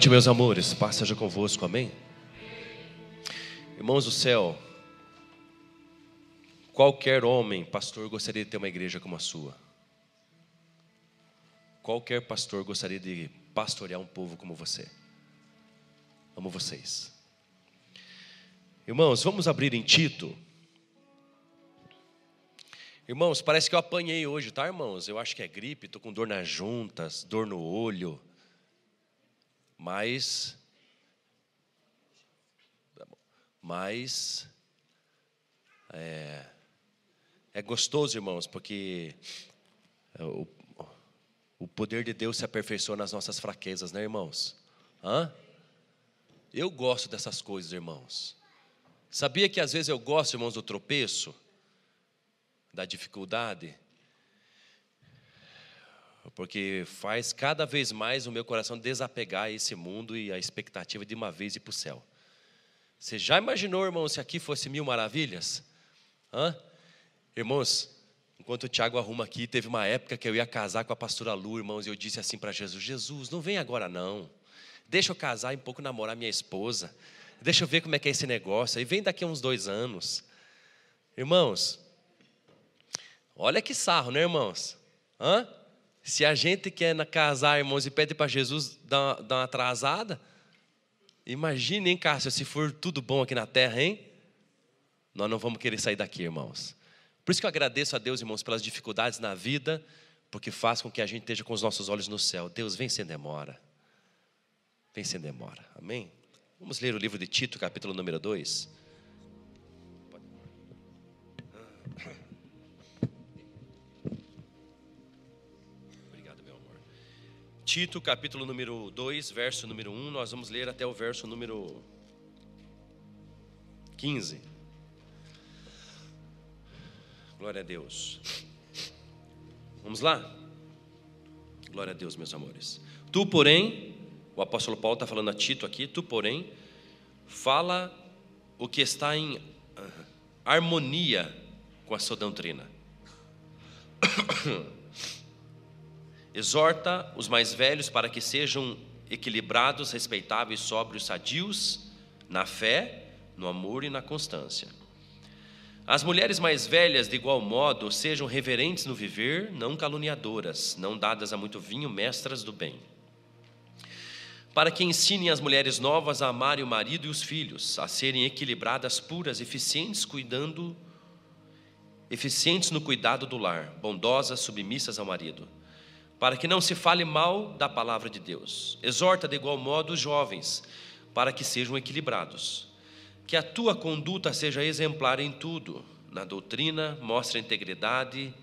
noite, meus amores, paz seja convosco, amém? Irmãos do céu, qualquer homem, pastor, gostaria de ter uma igreja como a sua. Qualquer pastor gostaria de pastorear um povo como você. Amo vocês. Irmãos, vamos abrir em Tito. Irmãos, parece que eu apanhei hoje, tá, irmãos? Eu acho que é gripe, estou com dor nas juntas, dor no olho. Mas é gostoso, irmãos, porque o poder de Deus se aperfeiçoa nas nossas fraquezas, né, irmãos? Eu gosto dessas coisas, irmãos. Sabia que às vezes eu gosto, irmãos, do tropeço, da dificuldade? Porque faz cada vez mais o meu coração desapegar a esse mundo e a expectativa de uma vez ir para o céu. Você já imaginou, irmão, se aqui fosse 1000 maravilhas? Irmãos, enquanto o Tiago arruma aqui, teve uma época que eu ia casar com a pastora Lu, irmãos, e eu disse assim para Jesus: Jesus, não vem agora não. Deixa eu casar e um pouco namorar minha esposa. Deixa eu ver como é que é esse negócio. Aí vem daqui a uns 2 anos. Irmãos, olha que sarro, né, irmãos? Se a gente quer casar, irmãos, e pede para Jesus dar uma atrasada, imagine, hein, Cássio, se for tudo bom aqui na terra, hein? Nós não vamos querer sair daqui, irmãos. Por isso que eu agradeço a Deus, irmãos, pelas dificuldades na vida, porque faz com que a gente esteja com os nossos olhos no céu. Deus, vem sem demora. Vem sem demora, amém? Vamos ler o livro de Tito, capítulo número 2. Tito, capítulo número 2, verso número 1, nós vamos ler até o verso número 15. Glória a Deus. Vamos lá? Glória a Deus, meus amores. Tu, porém, o apóstolo Paulo está falando a Tito aqui, tu, porém, fala o que está em harmonia com a sua doutrina. Exorta os mais velhos para que sejam equilibrados, respeitáveis, sóbrios, sadios, na fé, no amor e na constância. As mulheres mais velhas, de igual modo, sejam reverentes no viver, não caluniadoras, não dadas a muito vinho, mestras do bem. Para que ensinem as mulheres novas a amarem o marido e os filhos, a serem equilibradas, puras, eficientes no cuidado do lar, bondosas, submissas ao marido, para que não se fale mal da palavra de Deus. Exorta de igual modo os jovens, para que sejam equilibrados. Que a tua conduta seja exemplar em tudo, na doutrina, mostra integridade,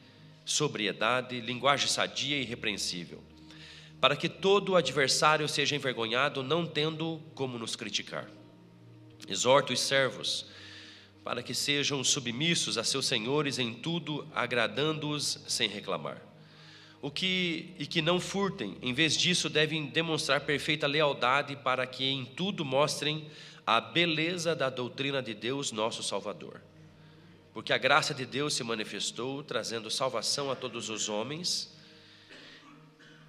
sobriedade, linguagem sadia e irrepreensível, para que todo adversário seja envergonhado, não tendo como nos criticar. Exorta os servos, para que sejam submissos a seus senhores em tudo, agradando-os sem reclamar. E que não furtem, em vez disso devem demonstrar perfeita lealdade, para que em tudo mostrem a beleza da doutrina de Deus, nosso Salvador. Porque a graça de Deus se manifestou, trazendo salvação a todos os homens,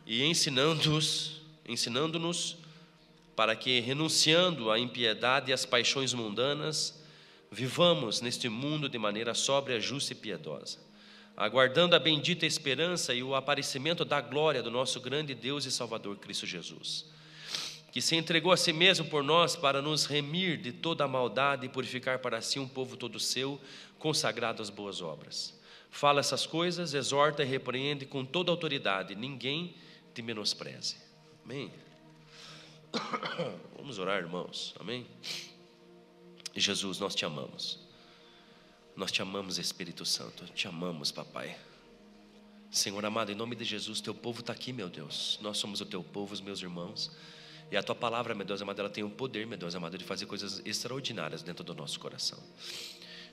e ensinando-nos para que, renunciando à impiedade e às paixões mundanas, vivamos neste mundo de maneira sóbria, justa e piedosa, aguardando a bendita esperança e o aparecimento da glória do nosso grande Deus e Salvador Cristo Jesus, que se entregou a si mesmo por nós para nos remir de toda a maldade e purificar para si um povo todo seu, consagrado às boas obras. Fala essas coisas, exorta e repreende com toda autoridade, ninguém te menospreze. Amém? Vamos orar, irmãos, amém? Jesus, nós te amamos. Nós te amamos, Espírito Santo, te amamos, papai. Senhor amado, em nome de Jesus, teu povo está aqui, meu Deus. Nós somos o teu povo, os meus irmãos. E a tua palavra, meu Deus amado, ela tem o poder, meu Deus amado, de fazer coisas extraordinárias dentro do nosso coração.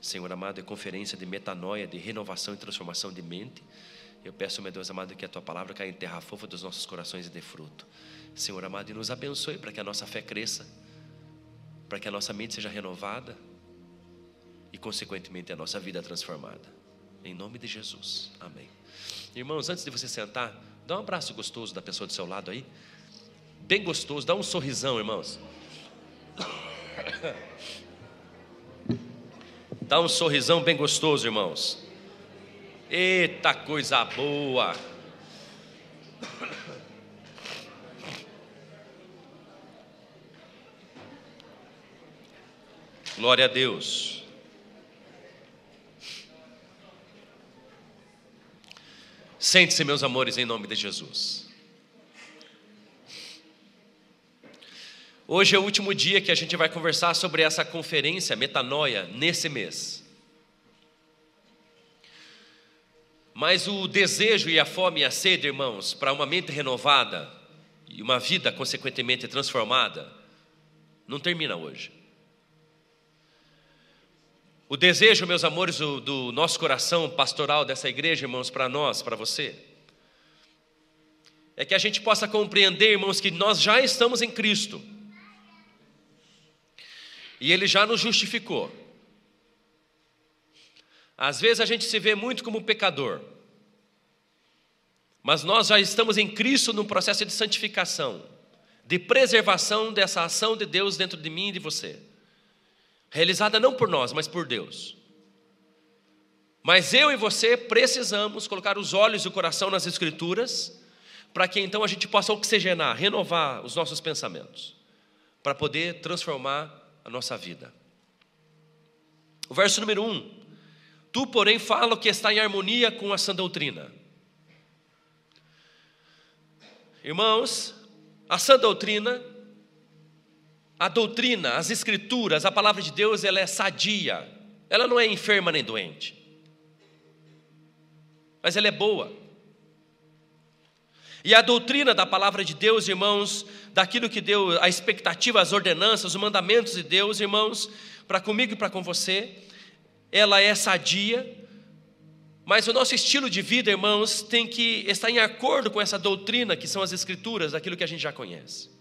Senhor amado, é conferência de metanoia, de renovação e transformação de mente. Eu peço, meu Deus amado, que a tua palavra caia em terra fofa dos nossos corações e dê fruto. Senhor amado, e nos abençoe para que a nossa fé cresça, para que a nossa mente seja renovada e, consequentemente, a nossa vida transformada. Em nome de Jesus, amém. Irmãos, antes de você sentar, dá um abraço gostoso da pessoa do seu lado aí. bem gostoso. Dá um sorrisão, irmãos. Dá um sorrisão bem gostoso, irmãos. Eita coisa boa. Glória a Deus. Sente-se, meus amores, em nome de Jesus. Hoje é o último dia que a gente vai conversar sobre essa conferência Metanoia nesse mês. Mas o desejo e a fome e a sede, irmãos, para uma mente renovada e uma vida consequentemente transformada, não termina hoje. O desejo, meus amores, do nosso coração pastoral dessa igreja, irmãos, para nós, para você, é que a gente possa compreender, irmãos, que nós já estamos em Cristo. E Ele já nos justificou. Às vezes a gente se vê muito como pecador, mas nós já estamos em Cristo num processo de santificação, de preservação dessa ação de Deus dentro de mim e de você, realizada não por nós, mas por Deus. Mas eu e você precisamos colocar os olhos e o coração nas Escrituras, para que então a gente possa oxigenar, renovar os nossos pensamentos, para poder transformar a nossa vida. O verso número 1: tu, porém, fala o que está em harmonia com a sã doutrina. Irmãos, a sã doutrina, a doutrina, as escrituras, a palavra de Deus, ela é sadia. Ela não é enferma nem doente, mas ela é boa. E a doutrina da palavra de Deus, irmãos, daquilo que deu a expectativa, as ordenanças, os mandamentos de Deus, irmãos, para comigo e para com você, ela é sadia, mas o nosso estilo de vida, irmãos, tem que estar em acordo com essa doutrina que são as escrituras, daquilo que a gente já conhece.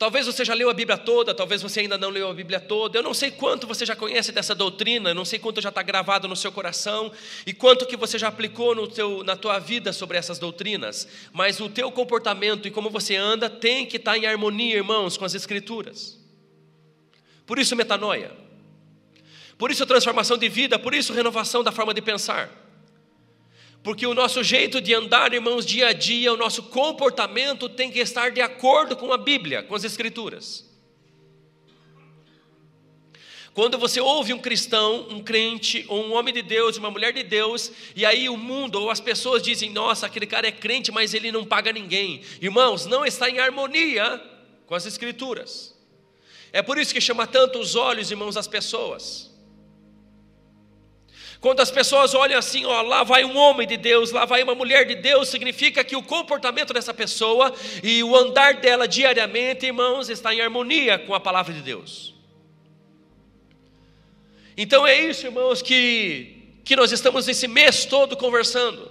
Talvez você já leu a Bíblia toda, talvez você ainda não leu a Bíblia toda. Eu não sei quanto você já conhece dessa doutrina, eu não sei quanto já está gravado no seu coração e quanto que você já aplicou na tua vida sobre essas doutrinas. Mas o teu comportamento e como você anda tem que estar em harmonia, irmãos, com as Escrituras. Por isso metanoia, por isso transformação de vida, por isso renovação da forma de pensar. Porque o nosso jeito de andar, irmãos, dia a dia, o nosso comportamento tem que estar de acordo com a Bíblia, com as Escrituras. Quando você ouve um cristão, um crente, ou um homem de Deus, uma mulher de Deus, e aí o mundo ou as pessoas dizem: nossa, aquele cara é crente, mas ele não paga ninguém. Irmãos, não está em harmonia com as Escrituras. É por isso que chama tanto os olhos, irmãos, das pessoas. Quando as pessoas olham assim, ó, lá vai um homem de Deus, lá vai uma mulher de Deus, significa que o comportamento dessa pessoa e o andar dela diariamente, irmãos, está em harmonia com a palavra de Deus. Então é isso, irmãos, que nós estamos esse mês todo conversando,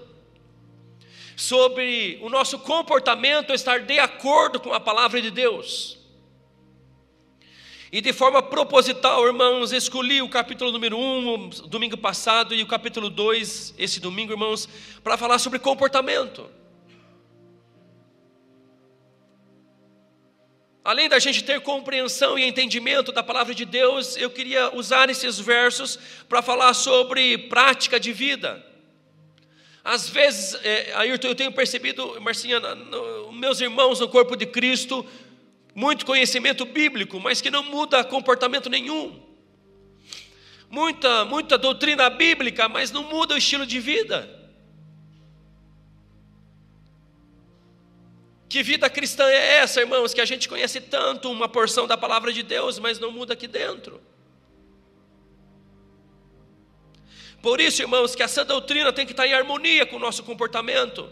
sobre o nosso comportamento estar de acordo com a palavra de Deus. E de forma proposital, irmãos, escolhi o capítulo número 1, domingo passado, e o capítulo 2, esse domingo, irmãos, para falar sobre comportamento. Além da gente ter compreensão e entendimento da palavra de Deus, eu queria usar esses versos para falar sobre prática de vida. Às vezes, Ayrton, eu tenho percebido, Marcinha, meus irmãos no corpo de Cristo, muito conhecimento bíblico, mas que não muda comportamento nenhum. Muita doutrina bíblica, mas não muda o estilo de vida. Que vida cristã é essa, irmãos, que a gente conhece tanto uma porção da palavra de Deus, mas não muda aqui dentro? Por isso, irmãos, que essa doutrina tem que estar em harmonia com o nosso comportamento.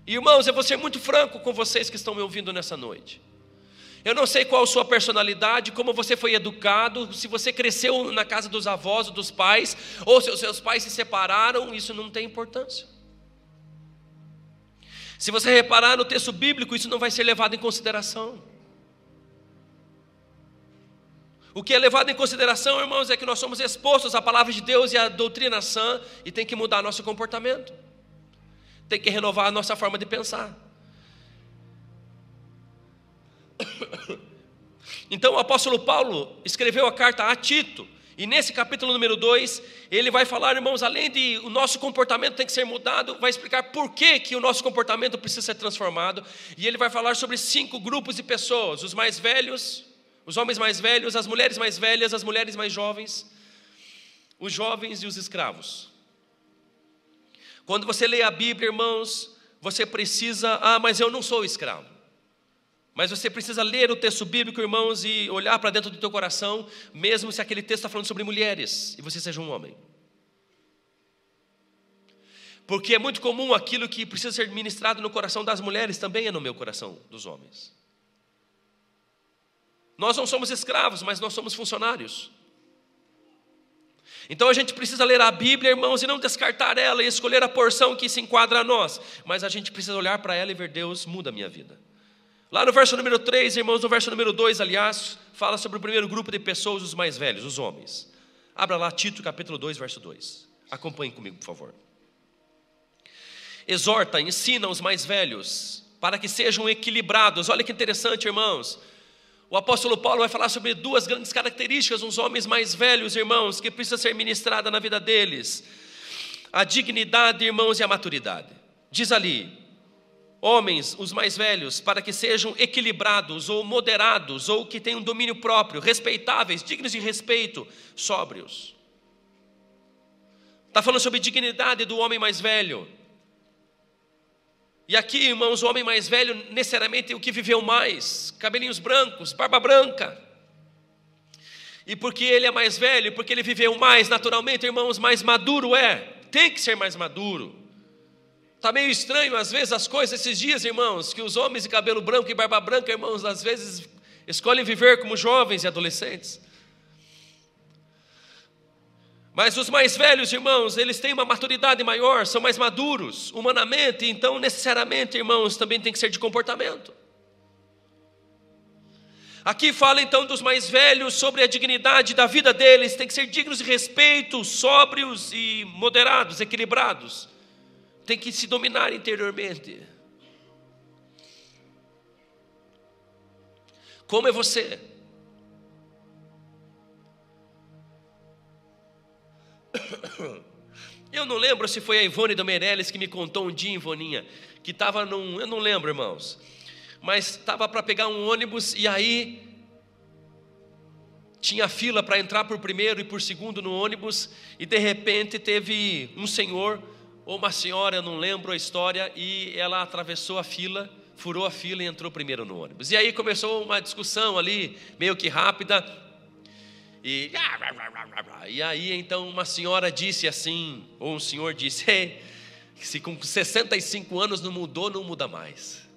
E, irmãos, eu vou ser muito franco com vocês que estão me ouvindo nessa noite. Eu não sei qual a sua personalidade, como você foi educado, se você cresceu na casa dos avós ou dos pais, ou se os seus pais se separaram, isso não tem importância. Se você reparar no texto bíblico, isso não vai ser levado em consideração. O que é levado em consideração, irmãos, é que nós somos expostos à palavra de Deus e à doutrina sã, e tem que mudar nosso comportamento. tem que renovar a nossa forma de pensar. Então o apóstolo Paulo escreveu a carta a Tito, e nesse capítulo número 2, ele vai falar, irmãos, além de o nosso comportamento tem que ser mudado, vai explicar por que o nosso comportamento precisa ser transformado, e ele vai falar sobre 5 grupos de pessoas: os mais velhos, os homens mais velhos, as mulheres mais velhas, as mulheres mais jovens, os jovens e os escravos. Quando você lê a Bíblia, irmãos, você precisa, mas eu não sou escravo. Mas você precisa ler o texto bíblico, irmãos, e olhar para dentro do teu coração, mesmo se aquele texto está falando sobre mulheres, e você seja um homem. Porque é muito comum aquilo que precisa ser ministrado no coração das mulheres, também é no meu coração dos homens. Nós não somos escravos, mas nós somos funcionários. Então a gente precisa ler a Bíblia, irmãos, e não descartar ela, e escolher a porção que se enquadra a nós. Mas a gente precisa olhar para ela e ver: Deus, muda a minha vida. Lá no verso número 3, irmãos, no verso número 2, aliás, fala sobre o primeiro grupo de pessoas, os mais velhos, os homens. Abra lá Tito, capítulo 2, verso 2. Acompanhe comigo, por favor. Exorta, ensina os mais velhos, para que sejam equilibrados. Olha que interessante, irmãos. O apóstolo Paulo vai falar sobre 2 grandes características, uns homens mais velhos, irmãos, que precisa ser ministrada na vida deles: a dignidade, irmãos, e a maturidade. Diz ali: homens, os mais velhos, para que sejam equilibrados ou moderados, ou que tenham domínio próprio, respeitáveis, dignos de respeito, sóbrios. Está falando sobre dignidade do homem mais velho. E aqui, irmãos, o homem mais velho, necessariamente o que viveu mais, cabelinhos brancos, barba branca. E porque ele é mais velho, porque ele viveu mais, naturalmente, irmãos, mais maduro tem que ser mais maduro. Está meio estranho, às vezes, as coisas esses dias, irmãos, que os homens de cabelo branco e barba branca, irmãos, às vezes escolhem viver como jovens e adolescentes. Mas os mais velhos, irmãos, eles têm uma maturidade maior, são mais maduros humanamente, então necessariamente, irmãos, também tem que ser de comportamento. Aqui fala então dos mais velhos, sobre a dignidade da vida deles, tem que ser dignos de respeito, sóbrios e moderados, equilibrados. Tem que se dominar interiormente. Como é você? Eu não lembro se foi a Ivone da Meirelles que me contou um dia, Ivoninha, que estava eu não lembro, irmãos, mas estava para pegar um ônibus, e aí tinha fila para entrar por primeiro e por segundo no ônibus, e de repente teve um senhor ou uma senhora, eu não lembro a história, e ela atravessou a fila, furou a fila e entrou primeiro no ônibus. E aí começou uma discussão ali, meio que rápida, e aí então uma senhora disse assim, ou um senhor disse: se com 65 anos não mudou, não muda mais.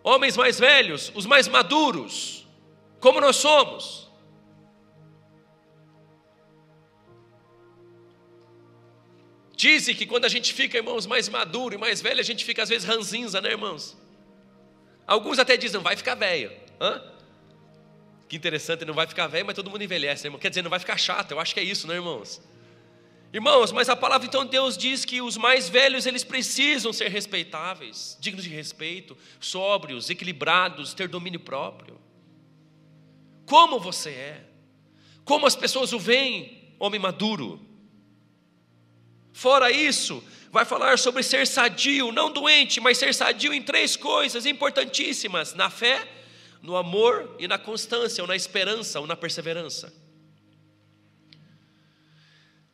Homens mais velhos, os mais maduros, como nós somos, dizem que quando a gente fica, irmãos, mais maduro e mais velho, a gente fica às vezes ranzinza, né, irmãos? Alguns até dizem: não vai ficar velho. Que interessante, não vai ficar velho, mas todo mundo envelhece, né, irmão? Quer dizer, não vai ficar chato, eu acho que é isso, né, irmãos? Irmãos, mas a palavra então, Deus diz que os mais velhos, eles precisam ser respeitáveis, dignos de respeito, sóbrios, equilibrados, ter domínio próprio. Como você é? Como as pessoas o veem, homem maduro? Fora isso, vai falar sobre ser sadio, não doente, mas ser sadio em 3 coisas importantíssimas: na fé, no amor e na constância, ou na esperança, ou na perseverança.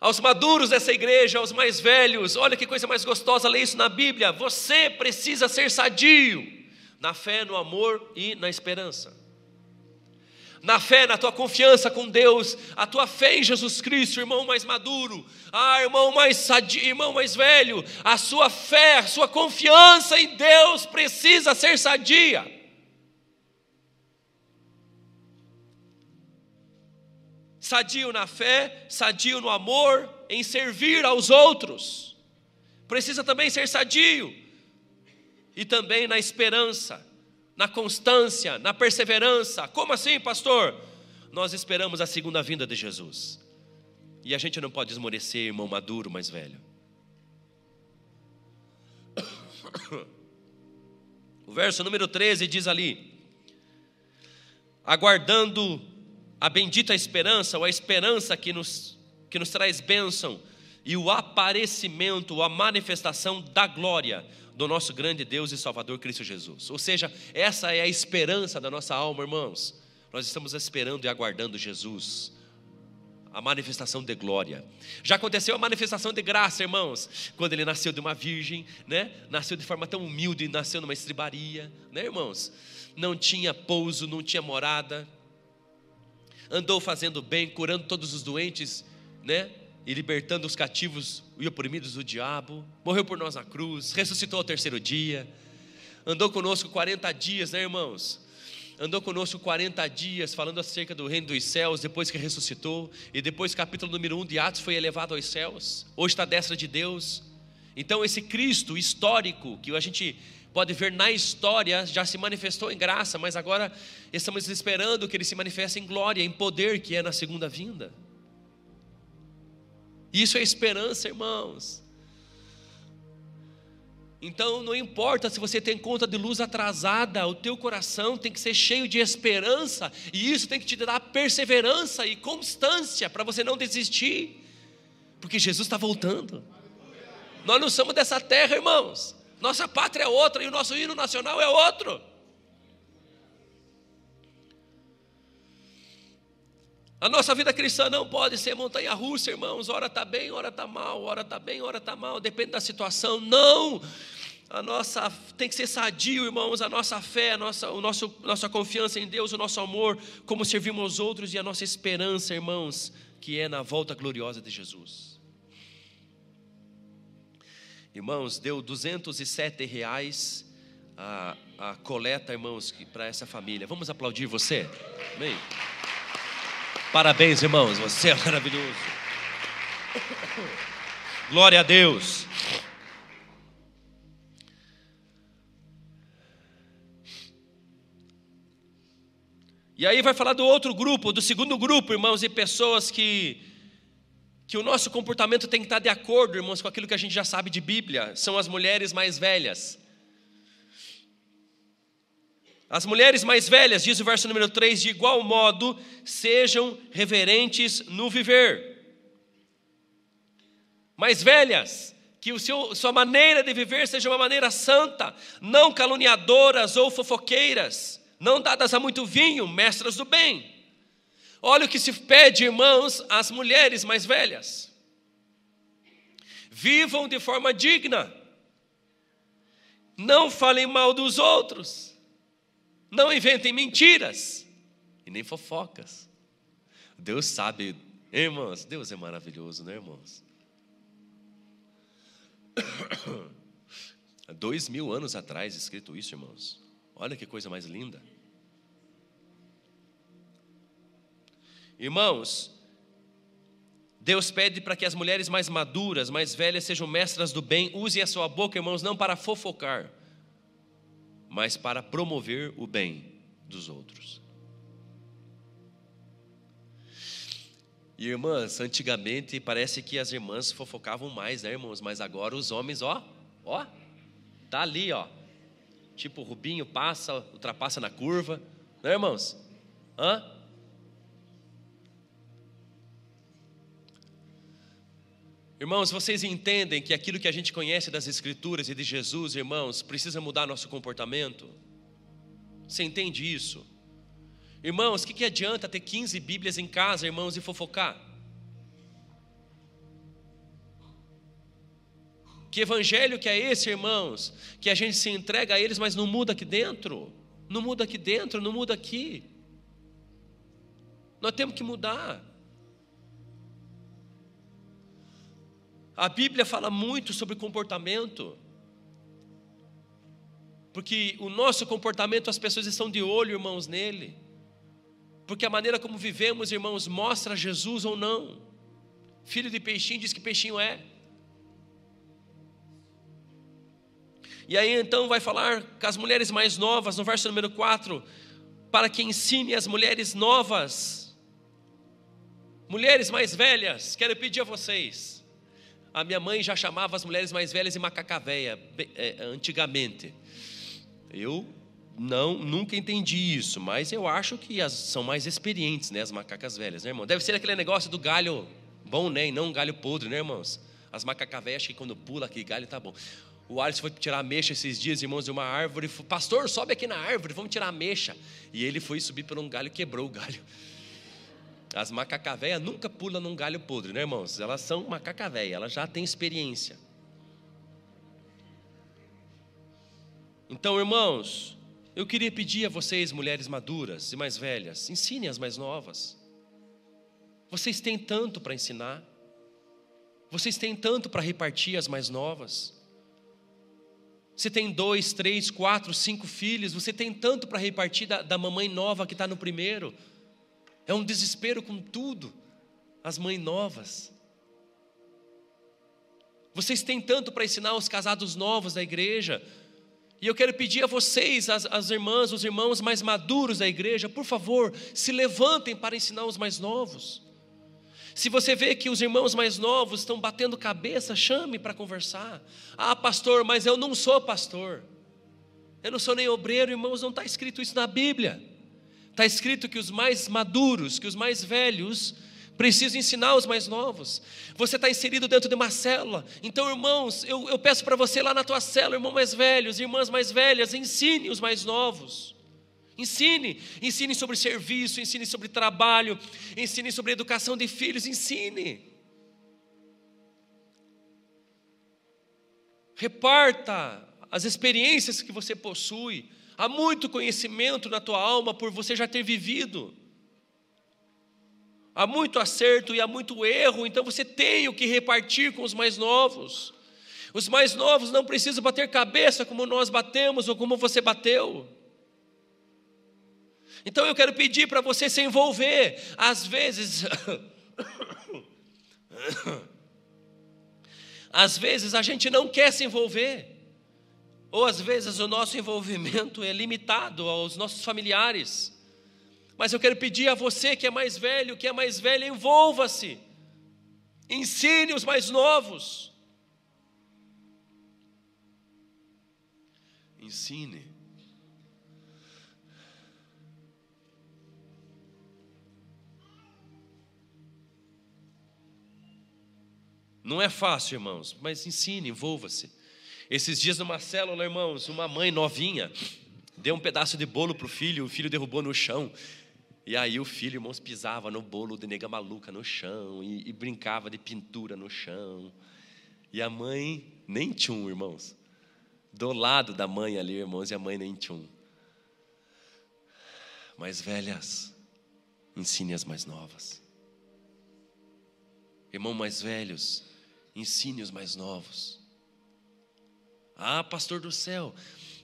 Aos maduros dessa igreja, aos mais velhos, olha que coisa mais gostosa ler isso na Bíblia: você precisa ser sadio, na fé, no amor e na esperança. Na fé, na tua confiança com Deus, a tua fé em Jesus Cristo, irmão mais maduro, irmão mais sadio, irmão mais velho, a sua fé, a sua confiança em Deus precisa ser sadia. Sadio na fé, sadio no amor, em servir aos outros. Precisa também ser sadio, e também na esperança, na constância, na perseverança. Como assim, pastor? Nós esperamos a segunda vinda de Jesus, e a gente não pode esmorecer, irmão maduro, mais velho. O verso número 13 diz ali: aguardando a bendita esperança, ou a esperança que nos traz bênção, e o aparecimento, a manifestação da glória do nosso grande Deus e Salvador Cristo Jesus. Ou seja, essa é a esperança da nossa alma, irmãos. Nós estamos esperando e aguardando Jesus, a manifestação de glória. Já aconteceu a manifestação de graça, irmãos, quando ele nasceu de uma virgem, né? Nasceu de forma tão humilde, nasceu numa estribaria, né, irmãos? Não tinha pouso, não tinha morada, andou fazendo bem, curando todos os doentes, né? E libertando os cativos e oprimidos do diabo. Morreu por nós na cruz, ressuscitou ao terceiro dia, andou conosco 40 dias, né, irmãos? Andou conosco 40 dias falando acerca do reino dos céus, depois que ressuscitou. E depois, capítulo número 1 de Atos, foi elevado aos céus. Hoje está à destra de Deus. Então esse Cristo histórico, que a gente pode ver na história, já se manifestou em graça, mas agora estamos esperando que ele se manifeste em glória, em poder, que é na segunda vinda. Isso é esperança, irmãos. Então não importa se você tem conta de luz atrasada, o teu coração tem que ser cheio de esperança, e isso tem que te dar perseverança e constância para você não desistir, porque Jesus está voltando. Nós não somos dessa terra, irmãos. Nossa pátria é outra e o nosso hino nacional é outro. A nossa vida cristã não pode ser montanha-russa, irmãos. Ora está bem, ora está mal, ora está bem, ora está mal, depende da situação. Não, a nossa tem que ser sadio, irmãos. A nossa fé, nossa confiança em Deus, o nosso amor, como servimos aos outros, e a nossa esperança, irmãos, que é na volta gloriosa de Jesus. Irmãos, deu R$207 a coleta, irmãos, para essa família. Vamos aplaudir você? Amém? Parabéns, irmãos, você é maravilhoso. Glória a Deus. E aí vai falar do outro grupo, do segundo grupo, irmãos, e pessoas que o nosso comportamento tem que estar de acordo, irmãos, com aquilo que a gente já sabe de Bíblia. São as mulheres mais velhas. As mulheres mais velhas, diz o verso número 3, de igual modo, sejam reverentes no viver. Mais velhas, que sua maneira de viver seja uma maneira santa, não caluniadoras ou fofoqueiras, não dadas a muito vinho, mestras do bem. Olha o que se pede, irmãos, às mulheres mais velhas. Vivam de forma digna. Não falem mal dos outros. Não inventem mentiras e nem fofocas. Deus sabe, irmãos, Deus é maravilhoso, né, irmãos? Há 2000 anos atrás escrito isso, irmãos. Olha que coisa mais linda. Irmãos, Deus pede para que as mulheres mais maduras, mais velhas, sejam mestras do bem. Usem a sua boca, irmãos, não para fofocar, mas para promover o bem dos outros. E irmãs, antigamente parece que as irmãs fofocavam mais, né, irmãos? Mas agora os homens, tá ali, tipo o Rubinho ultrapassa na curva, né, irmãos? Irmãos, vocês entendem que aquilo que a gente conhece das Escrituras e de Jesus, irmãos, precisa mudar nosso comportamento? Você entende isso? Irmãos, o que adianta ter 15 Bíblias em casa, irmãos, e fofocar? Que evangelho que é esse, irmãos? Que a gente se entrega a eles, mas não muda aqui dentro. Não muda aqui dentro, não muda aqui. Nós temos que mudar. A Bíblia fala muito sobre comportamento, porque o nosso comportamento, as pessoas estão de olho, irmãos, nele, porque a maneira como vivemos, irmãos, mostra Jesus ou não. Filho de peixinho diz que peixinho é. E aí então vai falar com as mulheres mais novas, no verso número 4, para que ensine as mulheres novas. Mulheres mais velhas, quero pedir a vocês, A minha mãe já chamava as mulheres mais velhas de macaca véia, antigamente. Eu nunca entendi isso, mas eu acho que são mais experientes, né, as macacas velhas, né, irmão? Deve ser aquele negócio do galho bom, né, e não um galho podre, né, irmãos? As macacas velhas, acho que quando pula aquele galho tá bom. O Alisson foi tirar a mecha esses dias, irmãos, de uma árvore. Pastor, sobe aqui na árvore, vamos tirar a mecha. E ele foi subir por um galho e quebrou o galho. As macacas velhas nunca pulam num galho podre, né, irmãos? Elas são macaca velha, elas já têm experiência. Então, irmãos, eu queria pedir a vocês, mulheres maduras e mais velhas, ensinem as mais novas. Vocês têm tanto para ensinar. Vocês têm tanto para repartir as mais novas. Você tem 2, 3, 4, 5 filhos, você tem tanto para repartir da mamãe nova que está no primeiro. É um desespero com tudo, as mães novas. Vocês têm tanto para ensinar os casados novos da igreja. E eu quero pedir a vocês, as irmãs, os irmãos mais maduros da igreja, por favor, se levantem para ensinar os mais novos. Se você vê que os irmãos mais novos estão batendo cabeça, chame para conversar. Ah, pastor, mas eu não sou pastor. Eu não sou nem obreiro, irmãos, não está escrito isso na Bíblia. Está escrito que os mais maduros, que os mais velhos, precisam ensinar os mais novos. Você está inserido dentro de uma célula. Então, irmãos, eu peço para você lá na tua célula, irmãos mais velhos, irmãs mais velhas, ensine os mais novos. Ensine sobre serviço, ensine sobre trabalho, ensine sobre educação de filhos, ensine. Reparta as experiências que você possui. Há muito conhecimento na tua alma por você já ter vivido. Há muito acerto e há muito erro, então você tem o que repartir com os mais novos. Os mais novos não precisam bater cabeça como nós batemos ou como você bateu. Então eu quero pedir para você se envolver. Às vezes a gente não quer se envolver. Ou às vezes o nosso envolvimento é limitado aos nossos familiares. Mas eu quero pedir a você que é mais velho, envolva-se. Ensine os mais novos. Ensine. Não é fácil, irmãos, mas ensine, envolva-se. Esses dias numa célula, irmãos, uma mãe novinha deu um pedaço de bolo para o filho derrubou no chão. E aí o filho, irmãos, pisava no bolo de nega maluca no chão e brincava de pintura no chão. E a mãe nem tchum, irmãos. Do lado da mãe ali, irmãos, e a mãe nem tchum. Mais velhas, ensine as mais novas. Irmãos mais velhos, ensine os mais novos. Ah, pastor do céu,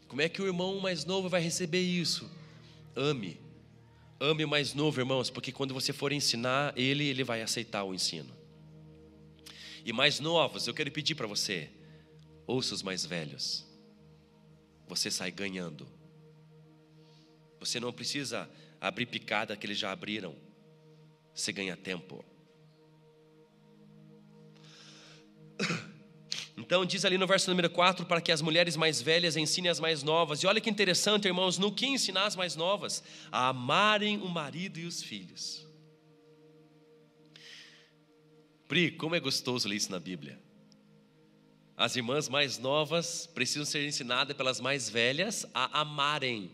como é que o irmão mais novo vai receber isso? Ame o mais novo, irmãos, porque quando você for ensinar ele vai aceitar o ensino. E mais novos, eu quero pedir para você, ouça os mais velhos. Você sai ganhando. Você não precisa abrir picada que eles já abriram. Você ganha tempo. Então diz ali no verso número 4, para que as mulheres mais velhas ensinem as mais novas. E olha que interessante, irmãos, no que ensinar as mais novas? A amarem o marido e os filhos. Pri, como é gostoso ler isso na Bíblia. As irmãs mais novas precisam ser ensinadas pelas mais velhas a amarem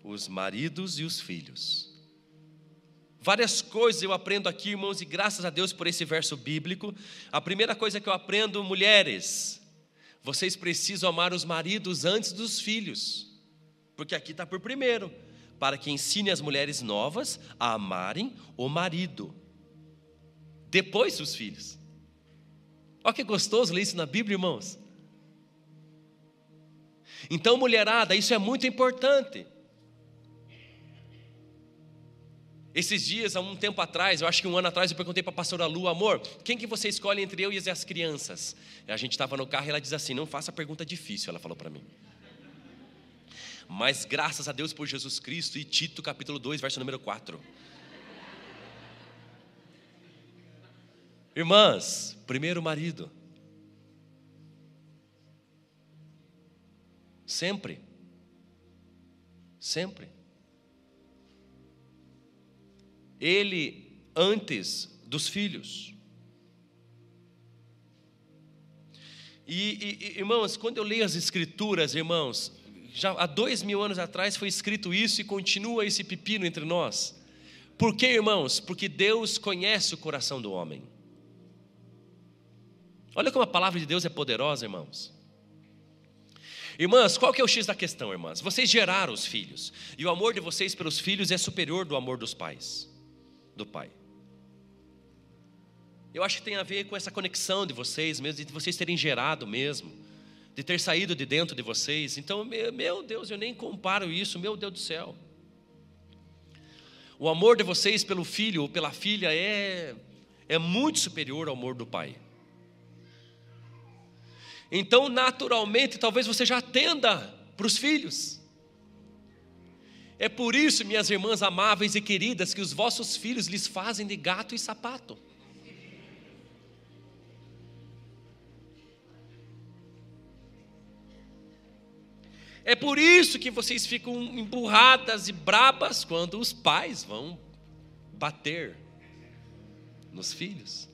os maridos e os filhos. Várias coisas eu aprendo aqui, irmãos, e graças a Deus por esse verso bíblico. A primeira coisa que eu aprendo, mulheres, vocês precisam amar os maridos antes dos filhos, porque aqui está por primeiro, para que ensine as mulheres novas a amarem o marido, depois os filhos. Olha que gostoso ler isso na Bíblia, irmãos. Então, mulherada, isso é muito importante. Esses dias, há um tempo atrás, eu acho que um ano atrás, eu perguntei para a pastora Lu, amor, quem que você escolhe entre eu e as crianças? A gente estava no carro e ela diz assim, não faça pergunta difícil, ela falou para mim. Mas graças a Deus por Jesus Cristo e Tito capítulo 2, verso número 4. Irmãs, primeiro marido. Sempre. Sempre. Ele antes dos filhos. Irmãos, quando eu leio as escrituras, irmãos, já há 2000 anos atrás foi escrito isso e continua esse pepino entre nós. Por quê, irmãos? Porque Deus conhece o coração do homem. Olha como a palavra de Deus é poderosa, irmãos. Irmãs, qual que é o X da questão, irmãs? Vocês geraram os filhos, e o amor de vocês pelos filhos é superior do amor dos pais, do pai. Eu acho que tem a ver com essa conexão de vocês mesmo, de vocês terem gerado mesmo, de ter saído de dentro de vocês. Então, meu Deus, eu nem comparo isso, meu Deus do céu. O amor de vocês pelo filho ou pela filha é muito superior ao amor do pai. Então, naturalmente, talvez você já atenda para os filhos. É por isso, minhas irmãs amáveis e queridas, que os vossos filhos lhes fazem de gato e sapato. É por isso que vocês ficam emburradas e brabas quando os pais vão bater nos filhos.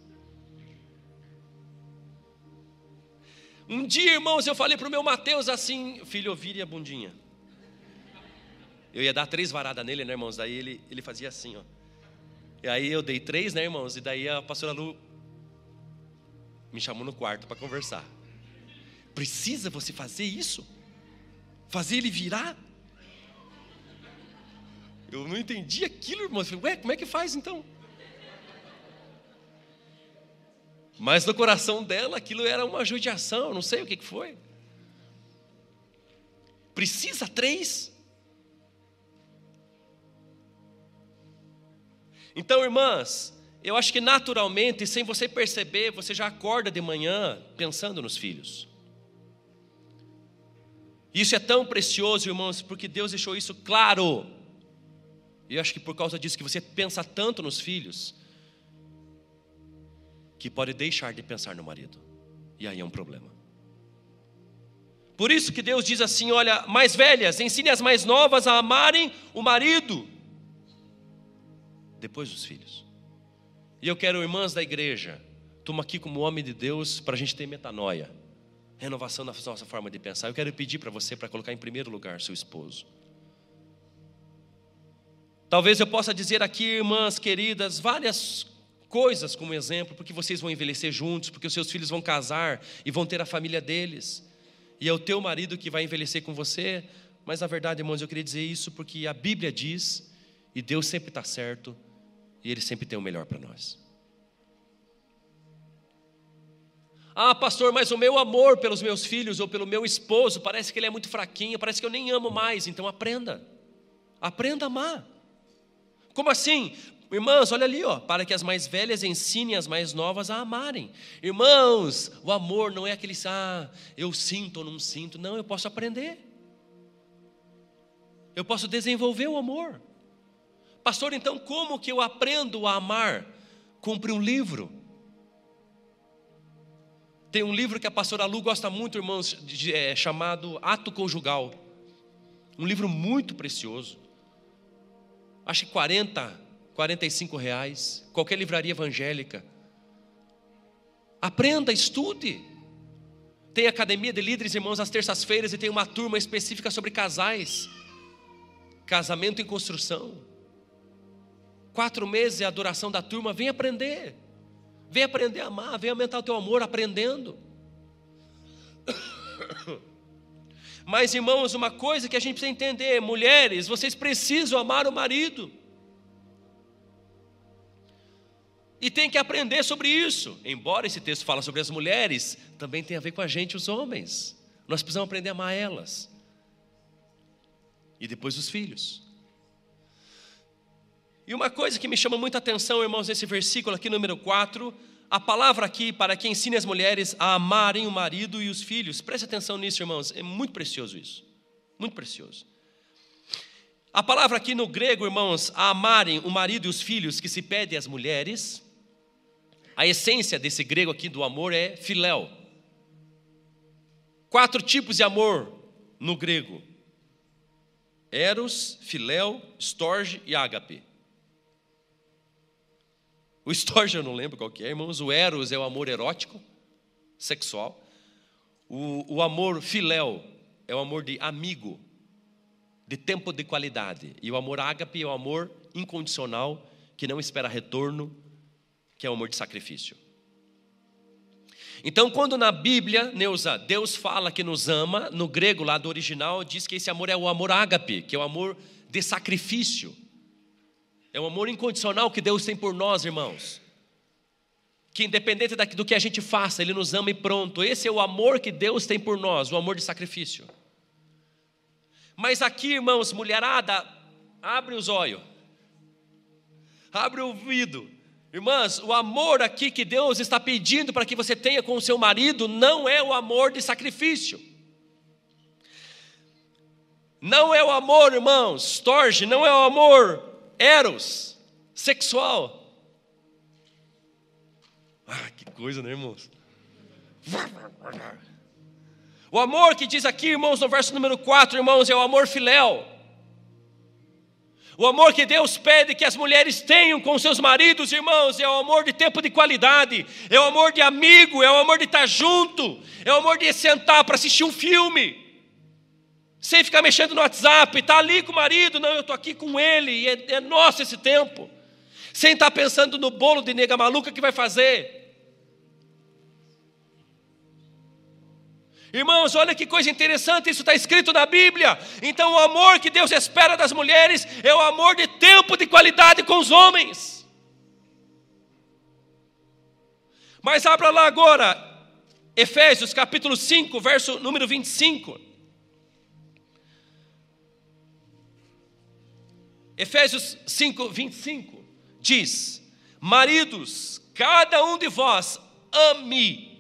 Um dia, irmãos, eu falei para o meu Mateus assim: filho, vire a bundinha. Eu ia dar 3 varadas nele, né, irmãos? Daí ele fazia assim, ó. E aí eu dei 3, né, irmãos? E daí a pastora Lu me chamou no quarto para conversar. Precisa você fazer isso? Fazer ele virar? Eu não entendi aquilo, irmão. Eu falei, ué, como é que faz então? Mas no coração dela aquilo era uma judiação, não sei o que foi. Precisa 3? Então, irmãs, eu acho que naturalmente, sem você perceber, você já acorda de manhã pensando nos filhos. Isso é tão precioso, irmãos, porque Deus deixou isso claro. E eu acho que por causa disso que você pensa tanto nos filhos, que pode deixar de pensar no marido. E aí é um problema. Por isso que Deus diz assim, olha, mais velhas, ensine as mais novas a amarem o marido, depois dos filhos. E eu quero, irmãs da igreja, estamos aqui como homem de Deus, para a gente ter metanoia, renovação na nossa forma de pensar. Eu quero pedir para você, para colocar em primeiro lugar seu esposo. Talvez eu possa dizer aqui, irmãs queridas, várias coisas como exemplo, porque vocês vão envelhecer juntos, porque os seus filhos vão casar e vão ter a família deles, e é o teu marido que vai envelhecer com você. Mas na verdade, irmãos, eu queria dizer isso porque a Bíblia diz, e Deus sempre está certo, e Ele sempre tem o melhor para nós. Ah, pastor, mas o meu amor pelos meus filhos ou pelo meu esposo, parece que ele é muito fraquinho, parece que eu nem amo mais. Então aprenda a amar. Como assim? Irmãos, olha ali, ó, para que as mais velhas ensinem as mais novas a amarem. Irmãos, o amor não é aquele, eu sinto ou não sinto. Não, eu posso aprender. Eu posso desenvolver o amor. Pastor, então como que eu aprendo a amar? Compre um livro. Tem um livro que a pastora Lu gosta muito, irmãos, chamado Ato Conjugal. Um livro muito precioso. Acho que 45 reais, qualquer livraria evangélica. Aprenda, estude. Tem academia de líderes, irmãos, às terças-feiras, e tem uma turma específica sobre casais. Casamento em construção. 4 meses é a duração da turma. Vem aprender. Vem aprender a amar, vem aumentar o teu amor aprendendo. Mas, irmãos, uma coisa que a gente precisa entender, mulheres, vocês precisam amar o marido. E tem que aprender sobre isso. Embora esse texto fala sobre as mulheres, também tem a ver com a gente, os homens. Nós precisamos aprender a amar elas. E depois os filhos. E uma coisa que me chama muita atenção, irmãos, nesse versículo aqui, número 4, a palavra aqui, para que ensine as mulheres a amarem o marido e os filhos. Preste atenção nisso, irmãos, é muito precioso isso. Muito precioso. A palavra aqui no grego, irmãos, a amarem o marido e os filhos, que se pede às mulheres, A essência desse grego aqui do amor é filéu. 4 tipos de amor no grego: eros, filéu, storge e ágape. O storge eu não lembro qual que é, irmãos. O eros é o amor erótico, sexual. O amor filéu é o amor de amigo, de tempo de qualidade. E o amor ágape é o amor incondicional, que não espera retorno, que é o amor de sacrifício. Então, quando na Bíblia, Neuza, Deus fala que nos ama, no grego lá do original, diz que esse amor é o amor ágape, que é o amor de sacrifício. É o amor incondicional que Deus tem por nós, irmãos. Que independente do que a gente faça, Ele nos ama e pronto. Esse é o amor que Deus tem por nós, o amor de sacrifício. Mas aqui, irmãos, mulherada, abre os olhos, abre o ouvido. Irmãs, o amor aqui que Deus está pedindo para que você tenha com o seu marido não é o amor de sacrifício. Não é o amor, irmãos, storge, não é o amor eros, sexual. Que coisa, né, irmãos? O amor que diz aqui, irmãos, no verso número 4, irmãos, é o amor filéu. O amor que Deus pede que as mulheres tenham com seus maridos, irmãos, é o amor de tempo de qualidade, é o amor de amigo, é o amor de estar junto, é o amor de sentar para assistir um filme, sem ficar mexendo no WhatsApp, está ali com o marido, não, eu estou aqui com ele, e é nosso esse tempo, sem estar pensando no bolo de nega maluca que vai fazer. Irmãos, olha que coisa interessante, isso está escrito na Bíblia. Então o amor que Deus espera das mulheres é o amor de tempo de qualidade com os homens. Mas abra lá agora, Efésios capítulo 5, verso número 25. Efésios 5, 25 diz: maridos, cada um de vós ame.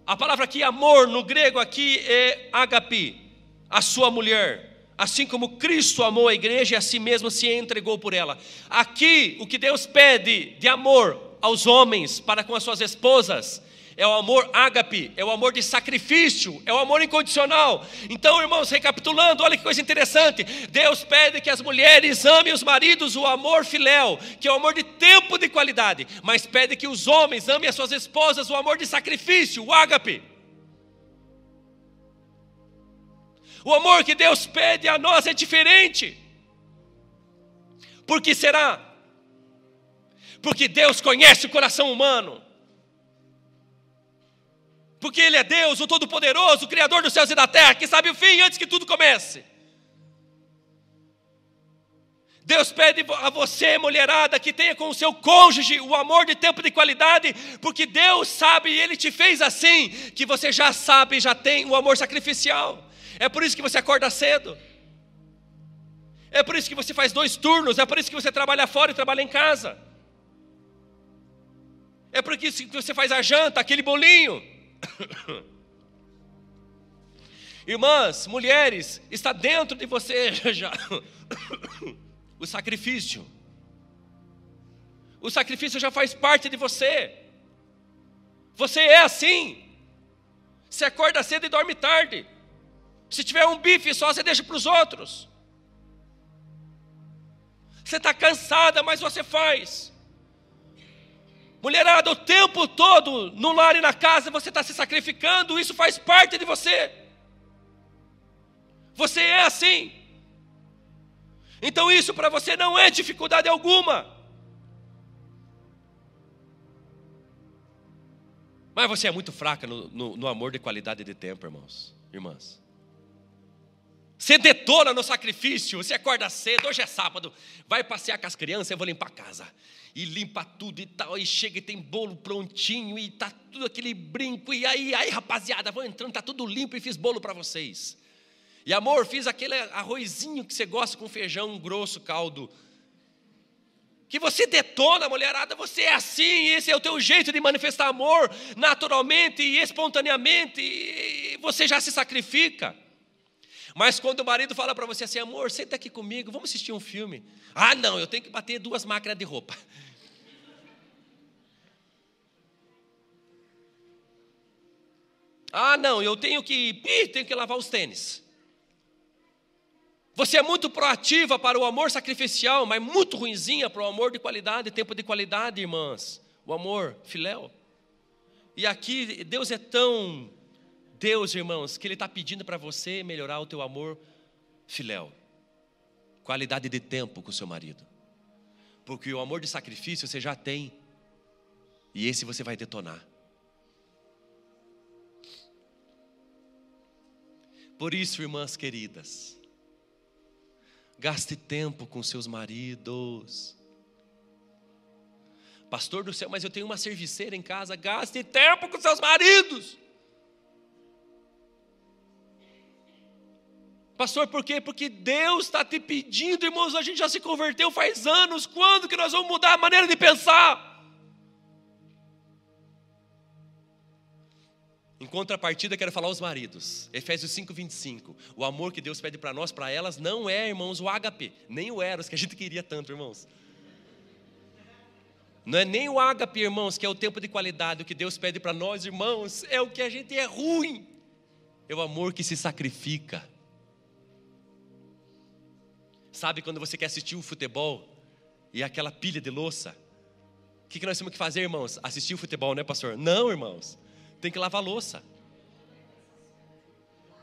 A palavra aqui, amor, no grego aqui é agape, a sua mulher. Assim como Cristo amou a igreja e a si mesmo se entregou por ela. Aqui, o que Deus pede de amor aos homens para com as suas esposas é o amor ágape, é o amor de sacrifício, é o amor incondicional. Então, irmãos, recapitulando, olha que coisa interessante. Deus pede que as mulheres amem os maridos, o amor filéu, que é o amor de tempo de qualidade. Mas pede que os homens amem as suas esposas, o amor de sacrifício, o ágape. O amor que Deus pede a nós é diferente. Por que será? Porque Deus conhece o coração humano. Porque Ele é Deus, o Todo-Poderoso, o Criador dos céus e da terra, que sabe o fim antes que tudo comece. Deus pede a você, mulherada, que tenha com o seu cônjuge o amor de tempo de qualidade, porque Deus sabe e Ele te fez assim, que você já sabe, já tem o amor sacrificial. É por isso que você acorda cedo. É por isso que você faz 2 turnos, é por isso que você trabalha fora e trabalha em casa. É por isso que você faz a janta, aquele bolinho. Irmãs, mulheres, está dentro de você já o sacrifício. O sacrifício já faz parte de você. Você é assim. Você acorda cedo e dorme tarde. Se tiver um bife só, você deixa para os outros. Você está cansada, mas você faz. Mulherada, o tempo todo, no lar e na casa, você está se sacrificando, isso faz parte de você. Você é assim. Então isso para você não é dificuldade alguma. Mas você é muito fraca no amor de qualidade de tempo, irmãos, irmãs. Você detona no sacrifício, você acorda cedo, hoje é sábado, vai passear com as crianças, eu vou limpar a casa. E limpa tudo e tal, e chega e tem bolo prontinho, e tá tudo aquele brinco, e aí rapaziada, vão entrando, tá tudo limpo e fiz bolo para vocês. E amor, fiz aquele arrozinho que você gosta com feijão grosso, caldo. Que você detona, mulherada, você é assim, esse é o teu jeito de manifestar amor, naturalmente e espontaneamente, e você já se sacrifica. Mas quando o marido fala para você assim, amor, senta aqui comigo, vamos assistir um filme. Ah, não, eu tenho que bater 2 máquinas de roupa. Ah, não, eu tenho que lavar os tênis. Você é muito proativa para o amor sacrificial, mas muito ruinzinha para o amor de qualidade, tempo de qualidade, irmãs. O amor filéu. E aqui Deus é tão Deus, irmãos, que Ele está pedindo para você melhorar o teu amor filéu. Qualidade de tempo com o seu marido. Porque o amor de sacrifício você já tem. E esse você vai detonar. Por isso, irmãs queridas, gaste tempo com seus maridos. Pastor do céu, mas eu tenho uma serviceira em casa. Gaste tempo com seus maridos. Pastor, por quê? Porque Deus está te pedindo, irmãos, a gente já se converteu faz anos. Quando que nós vamos mudar a maneira de pensar? Em contrapartida, quero falar aos maridos. Efésios 5:25. O amor que Deus pede para nós, para elas, não é, irmãos, o ágape, nem o eros, que a gente queria tanto, irmãos. Não é nem o ágape, irmãos, que é o tempo de qualidade. O que Deus pede para nós, irmãos, é o que a gente é ruim. É o amor que se sacrifica. Sabe quando você quer assistir o futebol e aquela pilha de louça? O que nós temos que fazer, irmãos? Assistir o futebol, né, pastor? Não, irmãos. Tem que lavar a louça.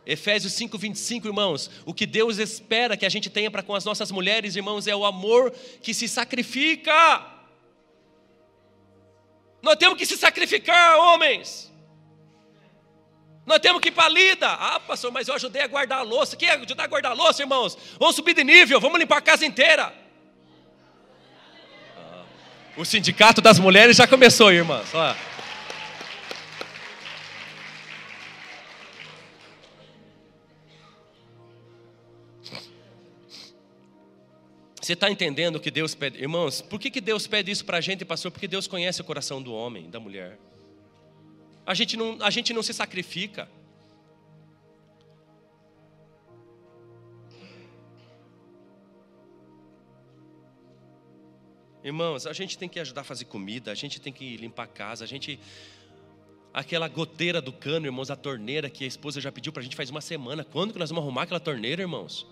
Efésios 5:25, irmãos. O que Deus espera que a gente tenha para com as nossas mulheres, irmãos, é o amor que se sacrifica. Nós temos que se sacrificar, homens. Nós temos que ir para a lida. Ah, pastor, mas eu ajudei a guardar a louça. Quem ajudar a guardar a louça, irmãos? Vamos subir de nível, vamos limpar a casa inteira. O sindicato das mulheres já começou, irmãs. Olha. Você está entendendo o que Deus pede? Irmãos, por que Deus pede isso para a gente, pastor? Porque Deus conhece o coração do homem, da mulher. A gente não se sacrifica. Irmãos, a gente tem que ajudar a fazer comida, a gente tem que limpar a casa, aquela goteira do cano, irmãos, a torneira que a esposa já pediu para a gente faz uma semana. Quando que nós vamos arrumar aquela torneira, irmãos?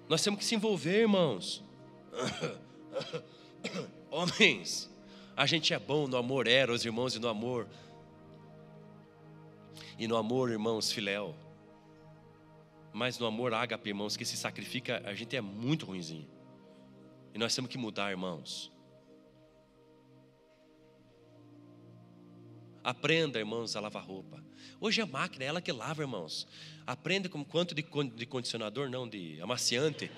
Nós temos que se envolver, irmãos. Homens, a gente é bom no amor eros, irmãos, e no amor, irmãos, filéu. Mas no amor ágape, irmãos, que se sacrifica, a gente é muito ruinzinho. E nós temos que mudar, irmãos. Aprenda, irmãos, a lavar roupa. Hoje a máquina é ela que lava, irmãos. Aprenda com quanto de condicionador, não, de amaciante.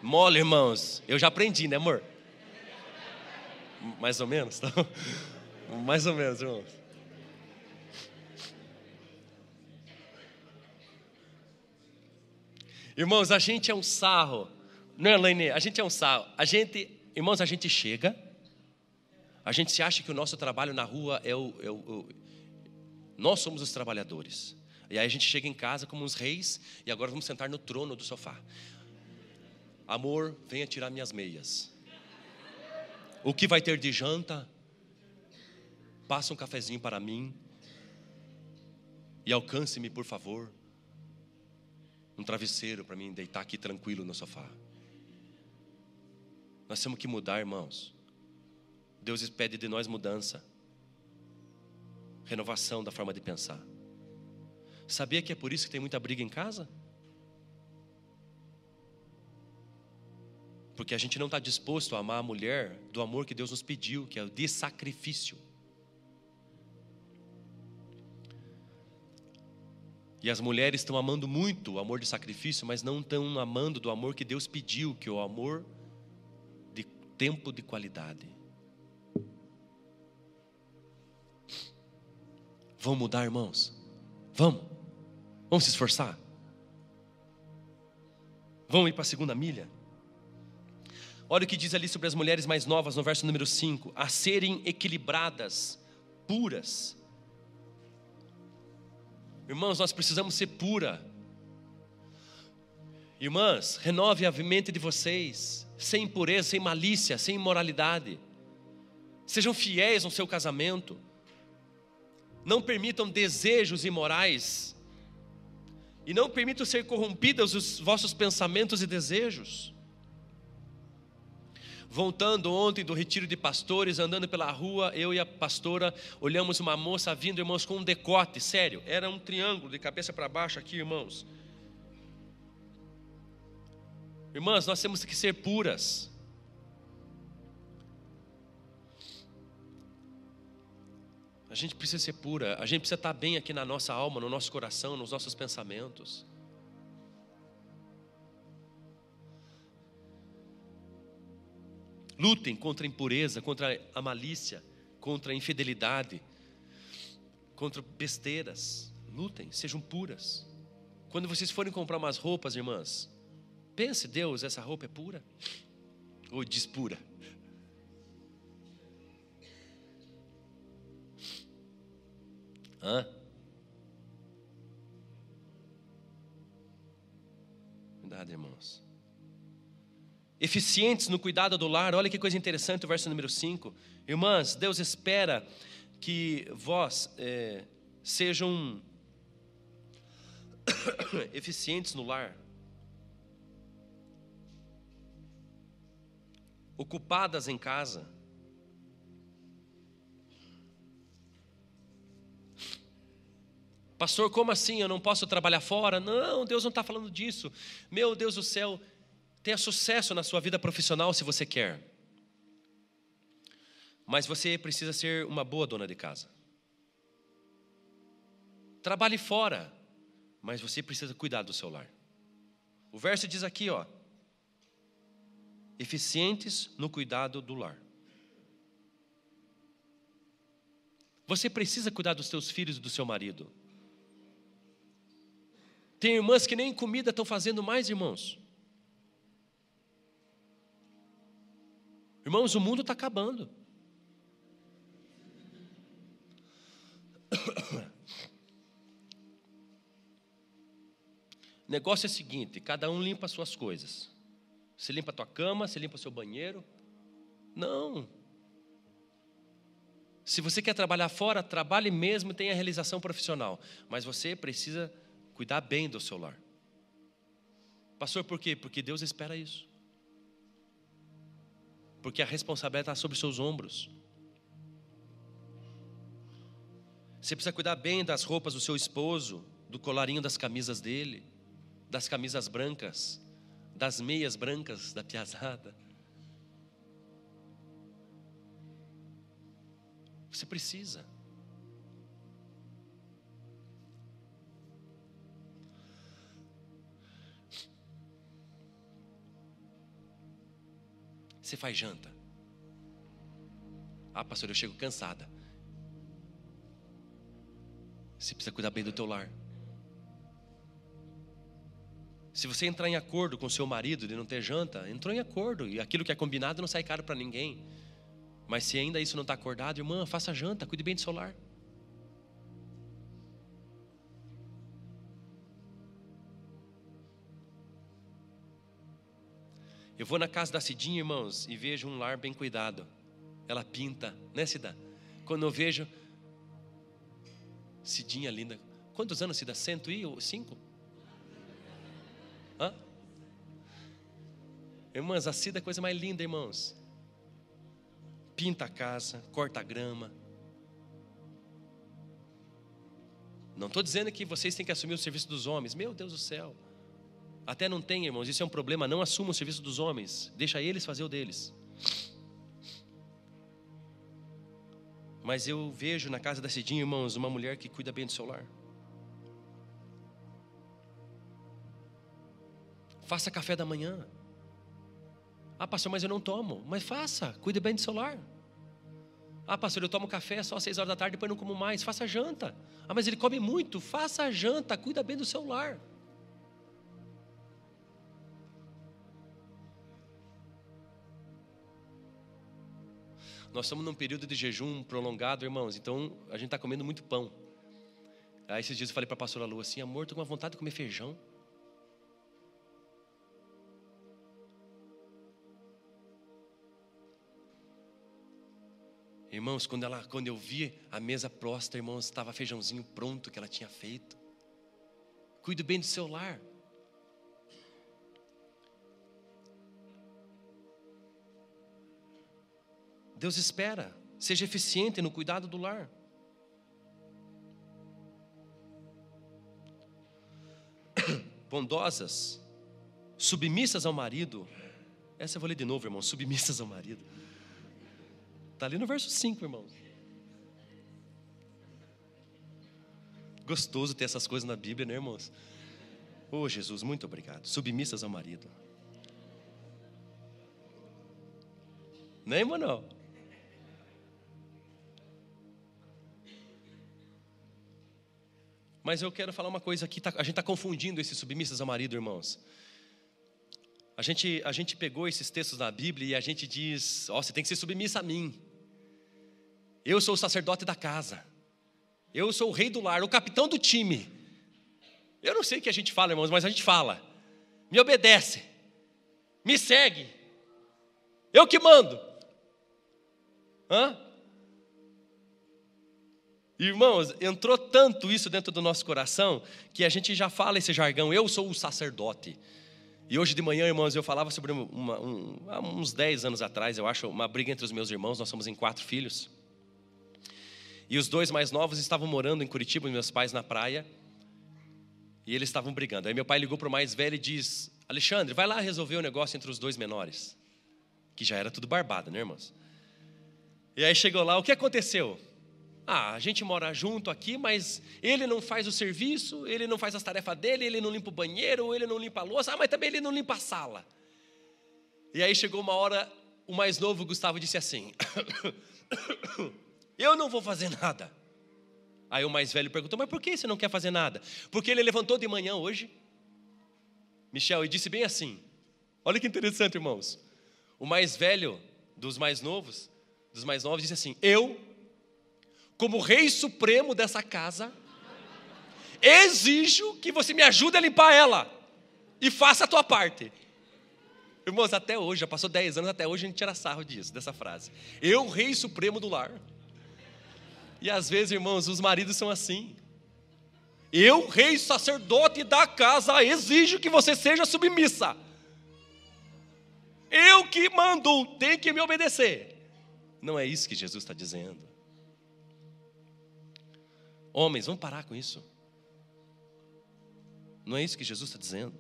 Mole, irmãos. Eu já aprendi, né, amor? Mais ou menos, tá? Mais ou menos, irmãos. Irmãos, a gente é um sarro. Não é, Elaine? A gente é um sarro. Irmãos, a gente chega. A gente se acha que o nosso trabalho na rua nós somos os trabalhadores. E aí a gente chega em casa como uns reis e agora vamos sentar no trono do sofá. Amor, venha tirar minhas meias. O que vai ter de janta? Passa um cafezinho para mim. E alcance-me, por favor, um travesseiro para mim deitar aqui tranquilo no sofá. Nós temos que mudar, irmãos. Deus pede de nós mudança, renovação da forma de pensar. Sabia que é por isso que tem muita briga em casa? Porque a gente não está disposto a amar a mulher do amor que Deus nos pediu, que é o de sacrifício. E as mulheres estão amando muito o amor de sacrifício, mas não estão amando do amor que Deus pediu, que é o amor de tempo de qualidade. Vamos mudar, irmãos? Vamos se esforçar? Vamos ir para a segunda milha? Olha o que diz ali sobre as mulheres mais novas no verso número 5. A serem equilibradas, puras. Irmãos, nós precisamos ser pura. Irmãs, renove a mente de vocês, sem impureza, sem malícia, sem imoralidade. Sejam fiéis no seu casamento. Não permitam desejos imorais. E não permitam ser corrompidos os vossos pensamentos e desejos. Voltando ontem do retiro de pastores, andando pela rua, eu e a pastora olhamos uma moça vindo, irmãos, com um decote, sério, era um triângulo de cabeça para baixo aqui, irmãos. Irmãs, nós temos que ser puras. A gente precisa ser pura, a gente precisa estar bem aqui na nossa alma, no nosso coração, nos nossos pensamentos. Lutem contra a impureza, contra a malícia, contra a infidelidade, contra besteiras. Lutem, sejam puras. Quando vocês forem comprar umas roupas, irmãs, pense, Deus, essa roupa é pura? Ou despura? Cuidado, irmãos. Eficientes no cuidado do lar. Olha que coisa interessante o verso número 5. Irmãs, Deus espera que vós sejam eficientes no lar, ocupadas em casa. Pastor, como assim? Eu não posso trabalhar fora? Não, Deus não está falando disso. Meu Deus do céu, tenha sucesso na sua vida profissional se você quer. Mas você precisa ser uma boa dona de casa. Trabalhe fora, mas você precisa cuidar do seu lar. O verso diz aqui, ó, eficientes no cuidado do lar. Você precisa cuidar dos seus filhos e do seu marido. Tem irmãs que nem comida estão fazendo mais, irmãos. Irmãos, o mundo está acabando. O negócio é o seguinte, cada um limpa as suas coisas. Você limpa a tua cama, você limpa o seu banheiro. Não. Se você quer trabalhar fora, trabalhe mesmo e tenha realização profissional. Mas você precisa cuidar bem do seu lar. Pastor, por quê? Porque Deus espera isso. Porque a responsabilidade está sobre os seus ombros. Você precisa cuidar bem das roupas do seu esposo, do colarinho das camisas dele, das camisas brancas, das meias brancas da piazada. Você precisa. Você faz janta. Ah, pastor, eu chego cansada. Você precisa cuidar bem do teu lar. Se você entrar em acordo com seu marido de não ter janta, entrou em acordo. E aquilo que é combinado não sai caro para ninguém. Mas se ainda isso não está acordado, irmã, faça janta, cuide bem do seu lar. Eu vou na casa da Cidinha, irmãos, e vejo um lar bem cuidado. Ela pinta, né, Cida? Quando eu vejo Cidinha linda. Quantos anos, Cida? 105? Hã? Irmãs, a Cida é a coisa mais linda, irmãos. Pinta a casa, corta a grama. Não estou dizendo que vocês têm que assumir o serviço dos homens. Meu Deus do céu. Até não tem, irmãos, isso é um problema. Não assuma o serviço dos homens. Deixa eles fazer o deles. Mas eu vejo na casa da Cidinha, irmãos, uma mulher que cuida bem do seu lar. Faça café da manhã. Ah, pastor, mas eu não tomo. Mas faça, cuide bem do seu lar. Ah, pastor, eu tomo café só às 6 horas da tarde, depois não como mais. Faça janta. Ah, mas ele come muito. Faça janta, cuida bem do seu lar. Nós estamos num período de jejum prolongado, irmãos. Então, a gente está comendo muito pão. Aí, esses dias eu falei para a pastora Lu assim, amor, estou com uma vontade de comer feijão. Irmãos, quando eu vi a mesa posta, irmãos, estava feijãozinho pronto que ela tinha feito. Cuide bem do seu lar. Deus espera, seja eficiente no cuidado do lar. Bondosas, submissas ao marido. Essa eu vou ler de novo, irmão. Submissas ao marido. Está ali no verso 5, irmãos. Gostoso ter essas coisas na Bíblia, né, irmãos? Oh, Jesus, muito obrigado. Submissas ao marido. Né, irmão? Mas eu quero falar uma coisa aqui, a gente está confundindo esses submissas ao marido, irmãos. A gente pegou esses textos da Bíblia e a gente diz, você tem que ser submissa a mim. Eu sou o sacerdote da casa. Eu sou o rei do lar, o capitão do time. Eu não sei o que a gente fala, irmãos, mas a gente fala. Me obedece. Me segue. Eu que mando. Irmãos, entrou tanto isso dentro do nosso coração que a gente já fala esse jargão, eu sou o sacerdote. E hoje de manhã, irmãos, eu falava sobre há uns 10 anos atrás, eu acho, uma briga entre os meus irmãos, nós somos em 4 filhos. E os 2 mais novos estavam morando em Curitiba, meus pais na praia, e eles estavam brigando. Aí meu pai ligou para o mais velho e diz, Alexandre, vai lá resolver o negócio entre os 2 menores. Que já era tudo barbado, né, irmãos? E aí chegou lá, o que aconteceu? A gente mora junto aqui, mas ele não faz o serviço, ele não faz as tarefas dele, ele não limpa o banheiro, ele não limpa a louça, mas também ele não limpa a sala. E aí chegou uma hora, o mais novo, Gustavo, disse assim, eu não vou fazer nada. Aí o mais velho perguntou, mas por que você não quer fazer nada? Porque ele levantou de manhã hoje, Michel, e disse bem assim, olha que interessante, irmãos, o mais velho dos mais novos, disse assim, eu, como rei supremo dessa casa, exijo que você me ajude a limpar ela e faça a tua parte. Irmãos, até hoje, já passou 10 anos, até hoje a gente tira sarro disso, dessa frase. Eu, rei supremo do lar. E às vezes, irmãos, os maridos são assim. Eu, rei sacerdote da casa, exijo que você seja submissa. Eu que mando, tem que me obedecer. Não é isso que Jesus está dizendo. Homens, vamos parar com isso. Não é isso que Jesus está dizendo.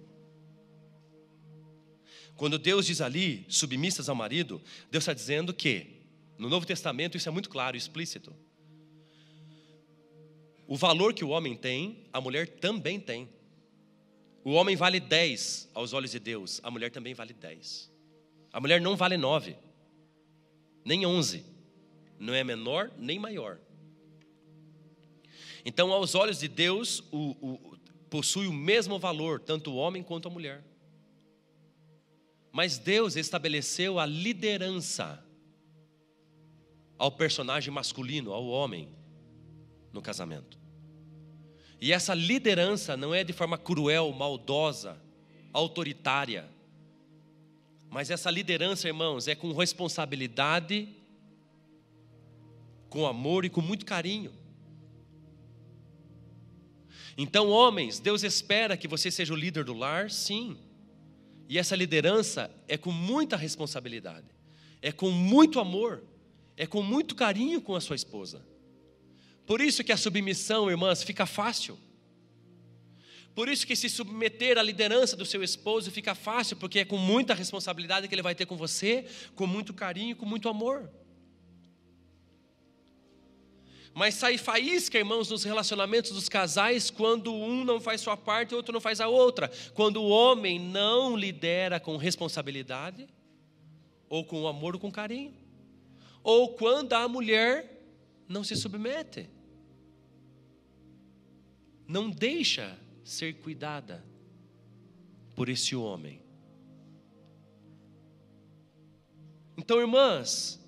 Quando Deus diz ali, submissas ao marido, Deus está dizendo que, no Novo Testamento, isso é muito claro, explícito. O valor que o homem tem, a mulher também tem. O homem vale 10 aos olhos de Deus, a mulher também vale 10. A mulher não vale 9, nem 11. Não é menor nem maior. Então, aos olhos de Deus, possui o mesmo valor, tanto o homem quanto a mulher. Mas Deus estabeleceu a liderança ao personagem masculino, ao homem, no casamento. E essa liderança não é de forma cruel, maldosa, autoritária. Mas essa liderança, irmãos, é com responsabilidade, com amor e com muito carinho. Então, homens, Deus espera que você seja o líder do lar, sim. E essa liderança é com muita responsabilidade, é com muito amor, é com muito carinho com a sua esposa. Por isso que a submissão, irmãs, fica fácil. Por isso que se submeter à liderança do seu esposo fica fácil, porque é com muita responsabilidade que ele vai ter com você, com muito carinho, com muito amor. Mas sai faísca, irmãos, nos relacionamentos dos casais quando um não faz sua parte e o outro não faz a outra. Quando o homem não lidera com responsabilidade, ou com amor ou com carinho. Ou quando a mulher não se submete. Não deixa ser cuidada por esse homem. Então, irmãs,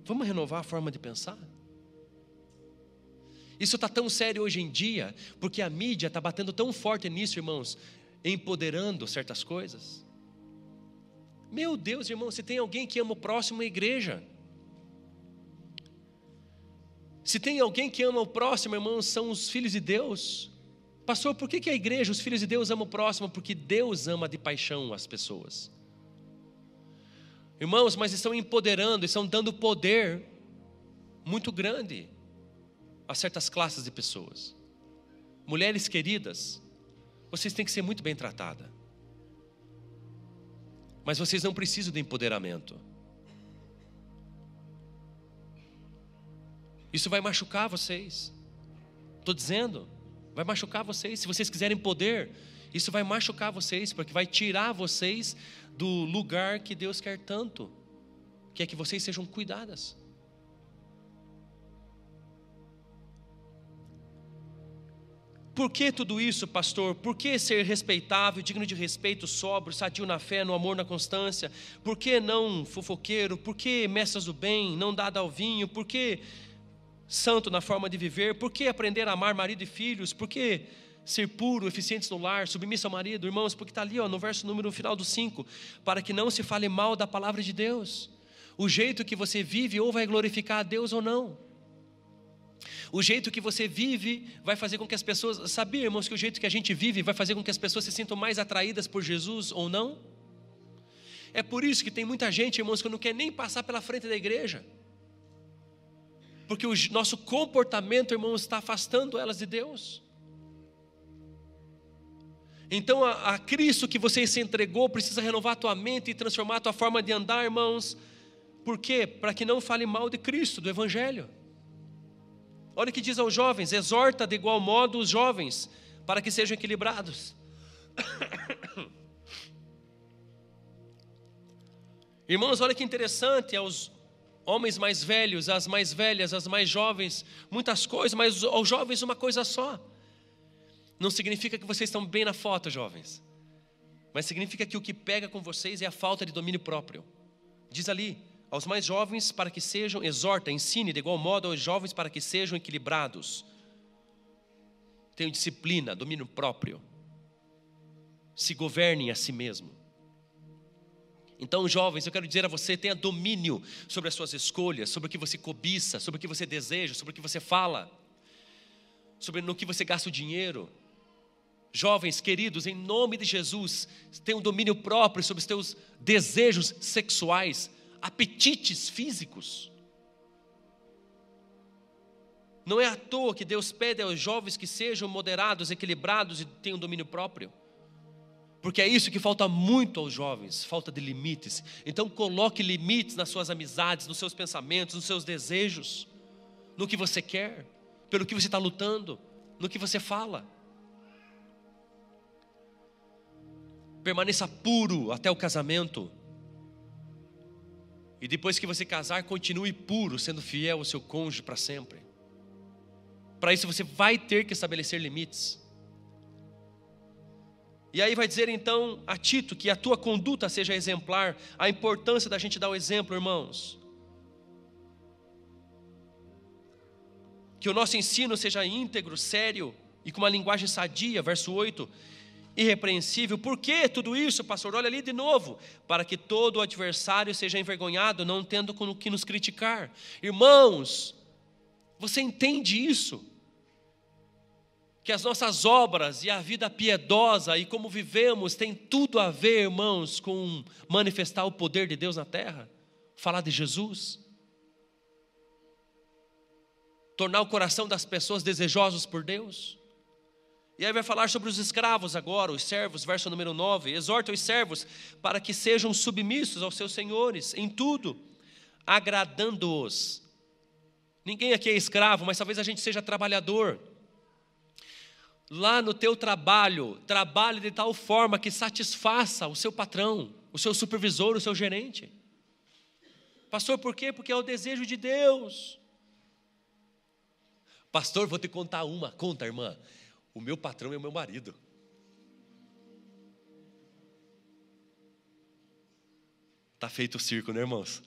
vamos renovar a forma de pensar? Isso está tão sério hoje em dia, porque a mídia está batendo tão forte nisso, irmãos, empoderando certas coisas. Meu Deus, irmão, se tem alguém que ama o próximo, é a igreja. Se tem alguém que ama o próximo, irmãos, são os filhos de Deus. Pastor, por que a igreja, os filhos de Deus amam o próximo? Porque Deus ama de paixão as pessoas. Irmãos, mas estão empoderando, estão dando poder muito grande a certas classes de pessoas. Mulheres queridas, vocês têm que ser muito bem tratadas. Mas vocês não precisam de empoderamento. Isso vai machucar vocês. Estou dizendo, vai machucar vocês. Se vocês quiserem poder, isso vai machucar vocês, porque vai tirar vocês do lugar que Deus quer tanto, que é que vocês sejam cuidadas. Por que tudo isso, pastor? Por que ser respeitável, digno de respeito, sóbrio, sadio na fé, no amor, na constância? Por que não fofoqueiro? Por que mestras do bem, não dado ao vinho? Por que santo na forma de viver? Por que aprender a amar marido e filhos? Por que ser puro, eficientes no lar, submisso ao marido? Irmãos, porque está ali no verso no final do 5, para que não se fale mal da palavra de Deus. O jeito que você vive ou vai glorificar a Deus ou não. O jeito que você vive vai fazer com que as pessoas... Sabia, irmãos, que o jeito que a gente vive vai fazer com que as pessoas se sintam mais atraídas por Jesus ou não? É por isso que tem muita gente, irmãos, que não quer nem passar pela frente da igreja. Porque o nosso comportamento, irmãos, está afastando elas de Deus. Então a Cristo que você se entregou precisa renovar a tua mente e transformar a tua forma de andar, irmãos. Por quê? Para que não fale mal de Cristo, do Evangelho. Olha o que diz aos jovens: exorta de igual modo os jovens, para que sejam equilibrados. Irmãos, olha que interessante, aos homens mais velhos, às mais velhas, às mais jovens, muitas coisas, mas aos jovens uma coisa só. Não significa que vocês estão bem na foto, jovens, mas significa que o que pega com vocês é a falta de domínio próprio. Diz ali, aos mais jovens para que sejam, exorta, ensine de igual modo aos jovens para que sejam equilibrados. Tenham disciplina, domínio próprio. Se governem a si mesmo. Então, jovens, eu quero dizer a você, tenha domínio sobre as suas escolhas, sobre o que você cobiça, sobre o que você deseja, sobre o que você fala, sobre no que você gasta o dinheiro. Jovens queridos, em nome de Jesus, tenha um domínio próprio sobre os teus desejos sexuais, apetites físicos. Não é à toa que Deus pede aos jovens que sejam moderados, equilibrados e tenham domínio próprio. Porque é isso que falta muito aos jovens, falta de limites. Então coloque limites nas suas amizades, nos seus pensamentos, nos seus desejos, no que você quer, pelo que você está lutando, no que você fala. Permaneça puro até o casamento. E depois que você casar, continue puro, sendo fiel ao seu cônjuge para sempre. Para isso você vai ter que estabelecer limites. E aí vai dizer então a Tito que a tua conduta seja exemplar. A importância da gente dar o exemplo, irmãos. Que o nosso ensino seja íntegro, sério e com uma linguagem sadia, verso 8, irrepreensível. Por que tudo isso, pastor? Olha ali de novo. Para que todo adversário seja envergonhado, não tendo com o que nos criticar. Irmãos, você entende isso? Que as nossas obras e a vida piedosa e como vivemos tem tudo a ver, irmãos, com manifestar o poder de Deus na terra, falar de Jesus, tornar o coração das pessoas desejosos por Deus. E aí vai falar sobre os escravos agora, os servos, verso número 9. Exorta os servos para que sejam submissos aos seus senhores em tudo, agradando-os. Ninguém aqui é escravo, mas talvez a gente seja trabalhador. Lá no teu trabalho, trabalhe de tal forma que satisfaça o seu patrão, o seu supervisor, o seu gerente. Pastor, por quê? Porque é o desejo de Deus. Pastor, vou te contar uma. Conta, irmã. O meu patrão é o meu marido. Tá feito o circo, né, irmãos?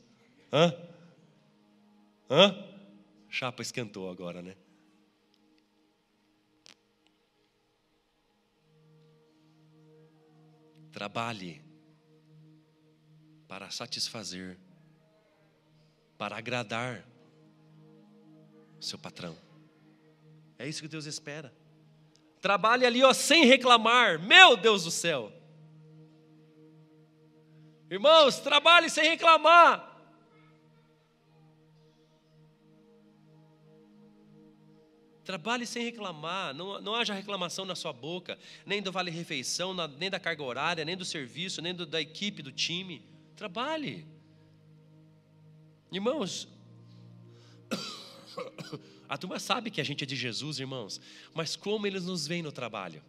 Chapa esquentou agora, né? Trabalhe para satisfazer, para agradar seu patrão. É isso que Deus espera. Trabalhe ali, ó, sem reclamar. Meu Deus do céu. Irmãos, trabalhe sem reclamar. Trabalhe sem reclamar, não haja reclamação na sua boca, nem do vale-refeição, nem da carga horária, nem do serviço, nem da equipe, do time. Trabalhe. Irmãos, a turma sabe que a gente é de Jesus, irmãos, mas como eles nos veem no trabalho?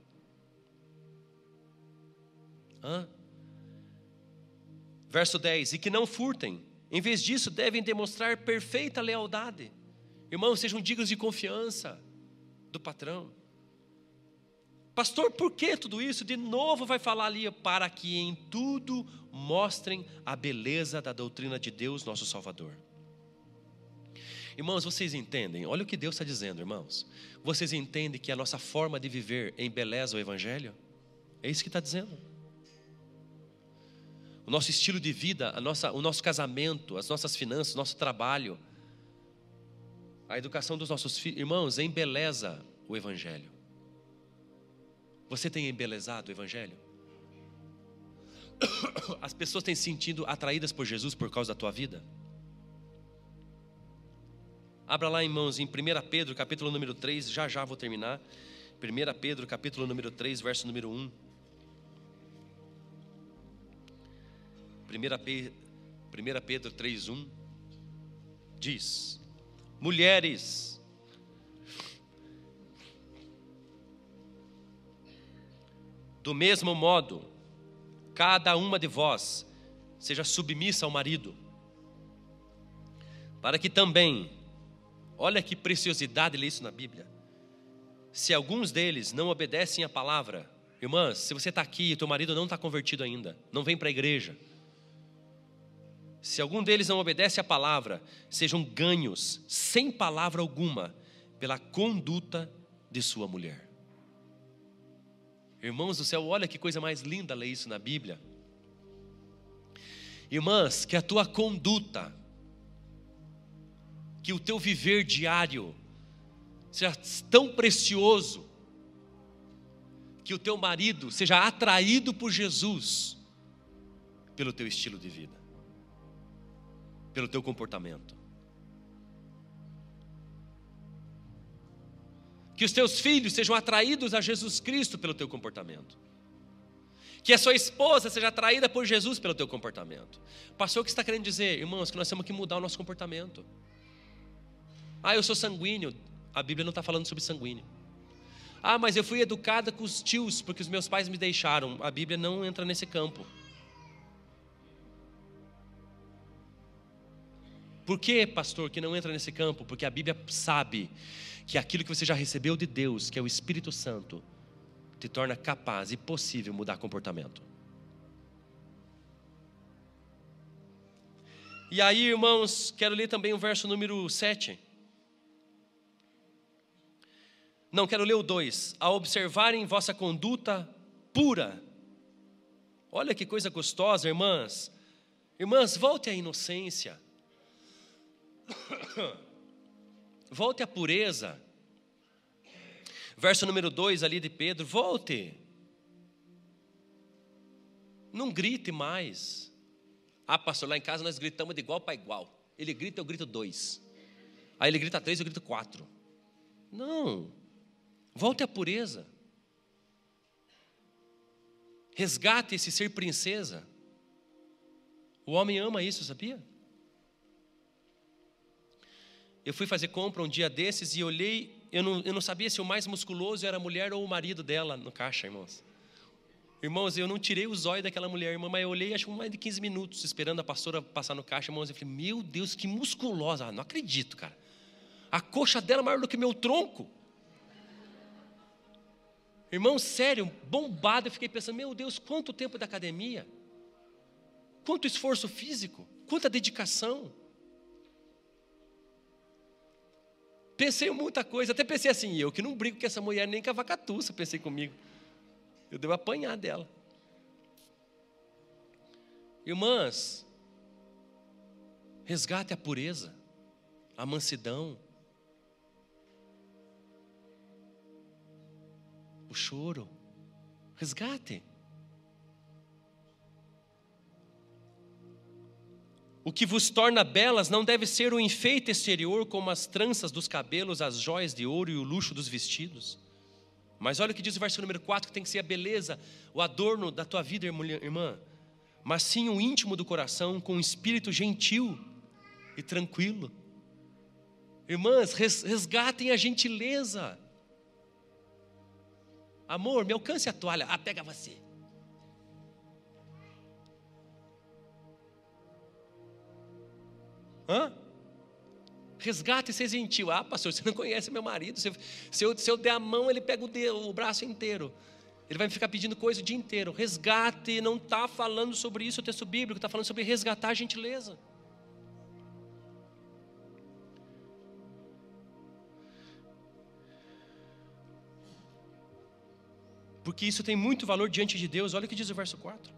Verso 10, e que não furtem, em vez disso devem demonstrar perfeita lealdade. Irmãos, sejam dignos de confiança do patrão. Pastor, por que tudo isso? De novo vai falar ali, para que em tudo mostrem a beleza da doutrina de Deus, nosso Salvador. Irmãos, vocês entendem? Olha o que Deus está dizendo, irmãos. Vocês entendem que a nossa forma de viver embeleza o Evangelho? É isso que está dizendo. O nosso estilo de vida, o nosso casamento, as nossas finanças, o nosso trabalho, a educação dos nossos filhos, irmãos, embeleza o Evangelho. Você tem embelezado o Evangelho? As pessoas têm se sentido atraídas por Jesus por causa da tua vida? Abra lá, irmãos, em 1 Pedro, capítulo número 3, já vou terminar. 1 Pedro, capítulo número 3, verso número 1. 1 Pedro 3, 1 diz: mulheres, do mesmo modo, cada uma de vós seja submissa ao marido, para que também, olha que preciosidade ler isso na Bíblia, se alguns deles não obedecem à palavra, irmãs, se você está aqui e teu marido não está convertido ainda, não vem para a igreja, se algum deles não obedece à palavra, sejam ganhos, sem palavra alguma, pela conduta de sua mulher. Irmãos do céu, olha que coisa mais linda ler isso na Bíblia. Irmãs, que a tua conduta, que o teu viver diário seja tão precioso, que o teu marido seja atraído por Jesus, pelo teu estilo de vida, pelo teu comportamento. Que os teus filhos sejam atraídos a Jesus Cristo pelo teu comportamento. Que a sua esposa seja atraída por Jesus pelo teu comportamento. Pastor, o que você está querendo dizer? Irmãos, que nós temos que mudar o nosso comportamento. Eu sou sanguíneo. A Bíblia não está falando sobre sanguíneo. Mas eu fui educada com os tios, porque os meus pais me deixaram. A Bíblia não entra nesse campo. Por que, pastor, que não entra nesse campo? Porque a Bíblia sabe que aquilo que você já recebeu de Deus, que é o Espírito Santo, te torna capaz e possível mudar comportamento. E aí, irmãos, quero ler também o verso número 7. Não, quero ler o 2. A observarem vossa conduta pura. Olha que coisa gostosa, irmãs. Irmãs, volte à inocência. Volte à pureza. Verso número 2 ali de Pedro, volte. Não grite mais. Pastor, lá em casa nós gritamos de igual para igual. Ele grita, eu grito 2. Aí ele grita 3, eu grito 4. Não. Volte à pureza. Resgate esse ser princesa. O homem ama isso, sabia? Eu fui fazer compra um dia desses e olhei, eu não sabia se o mais musculoso era a mulher ou o marido dela no caixa, irmãos. Irmãos, eu não tirei o zóio daquela mulher, irmã, mas eu olhei acho que mais de 15 minutos esperando a pastora passar no caixa, irmãos, eu falei, meu Deus, que musculosa. Não acredito, cara. A coxa dela é maior do que meu tronco. Irmão, sério, bombado, eu fiquei pensando, meu Deus, quanto tempo da academia, quanto esforço físico, quanta dedicação. Pensei em muita coisa, até pensei assim, eu que não brigo com essa mulher nem com a vacatuça, pensei comigo. Eu devo apanhar dela. Irmãs, resgate a pureza, a mansidão. o choro. Resgate. O que vos torna belas não deve ser o enfeite exterior, como as tranças dos cabelos, as joias de ouro e o luxo dos vestidos. Mas olha o que diz o versículo número 4, que tem que ser a beleza, o adorno da tua vida, irmã. Mas sim o íntimo do coração, com um espírito gentil e tranquilo. Irmãs, resgatem a gentileza. Amor, me alcance a toalha. Ah, pega você. Resgate e seja gentil. Ah, pastor, você não conhece meu marido. Se eu der a mão, ele pega o braço inteiro. Ele vai ficar pedindo coisa o dia inteiro. Resgate, não está falando sobre isso o texto bíblico, está falando sobre resgatar a gentileza. Porque isso tem muito valor diante de Deus. Olha o que diz o verso 4.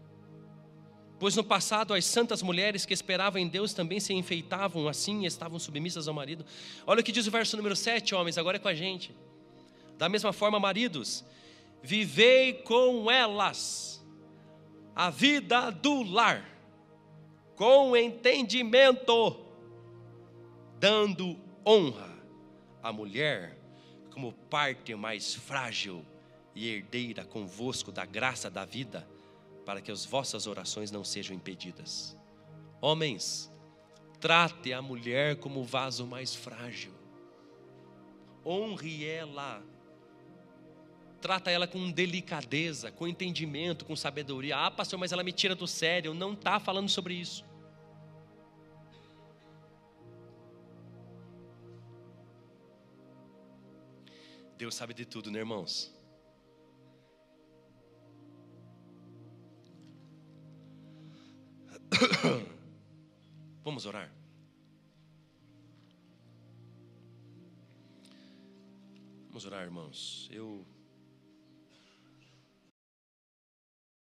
Pois no passado as santas mulheres que esperavam em Deus também se enfeitavam assim e estavam submissas ao marido. Olha o que diz o verso número 7, homens, agora é com a gente. Da mesma forma, maridos, vivei com elas a vida do lar, com entendimento, dando honra à mulher como parte mais frágil e herdeira convosco da graça da vida, para que as vossas orações não sejam impedidas. Homens, trate a mulher como o vaso mais frágil. Honre ela. Trata ela com delicadeza, com entendimento, com sabedoria. Ah, pastor, mas ela me tira do sério. Não está falando sobre isso. Deus sabe de tudo, né, irmãos? Vamos orar? Vamos orar, irmãos.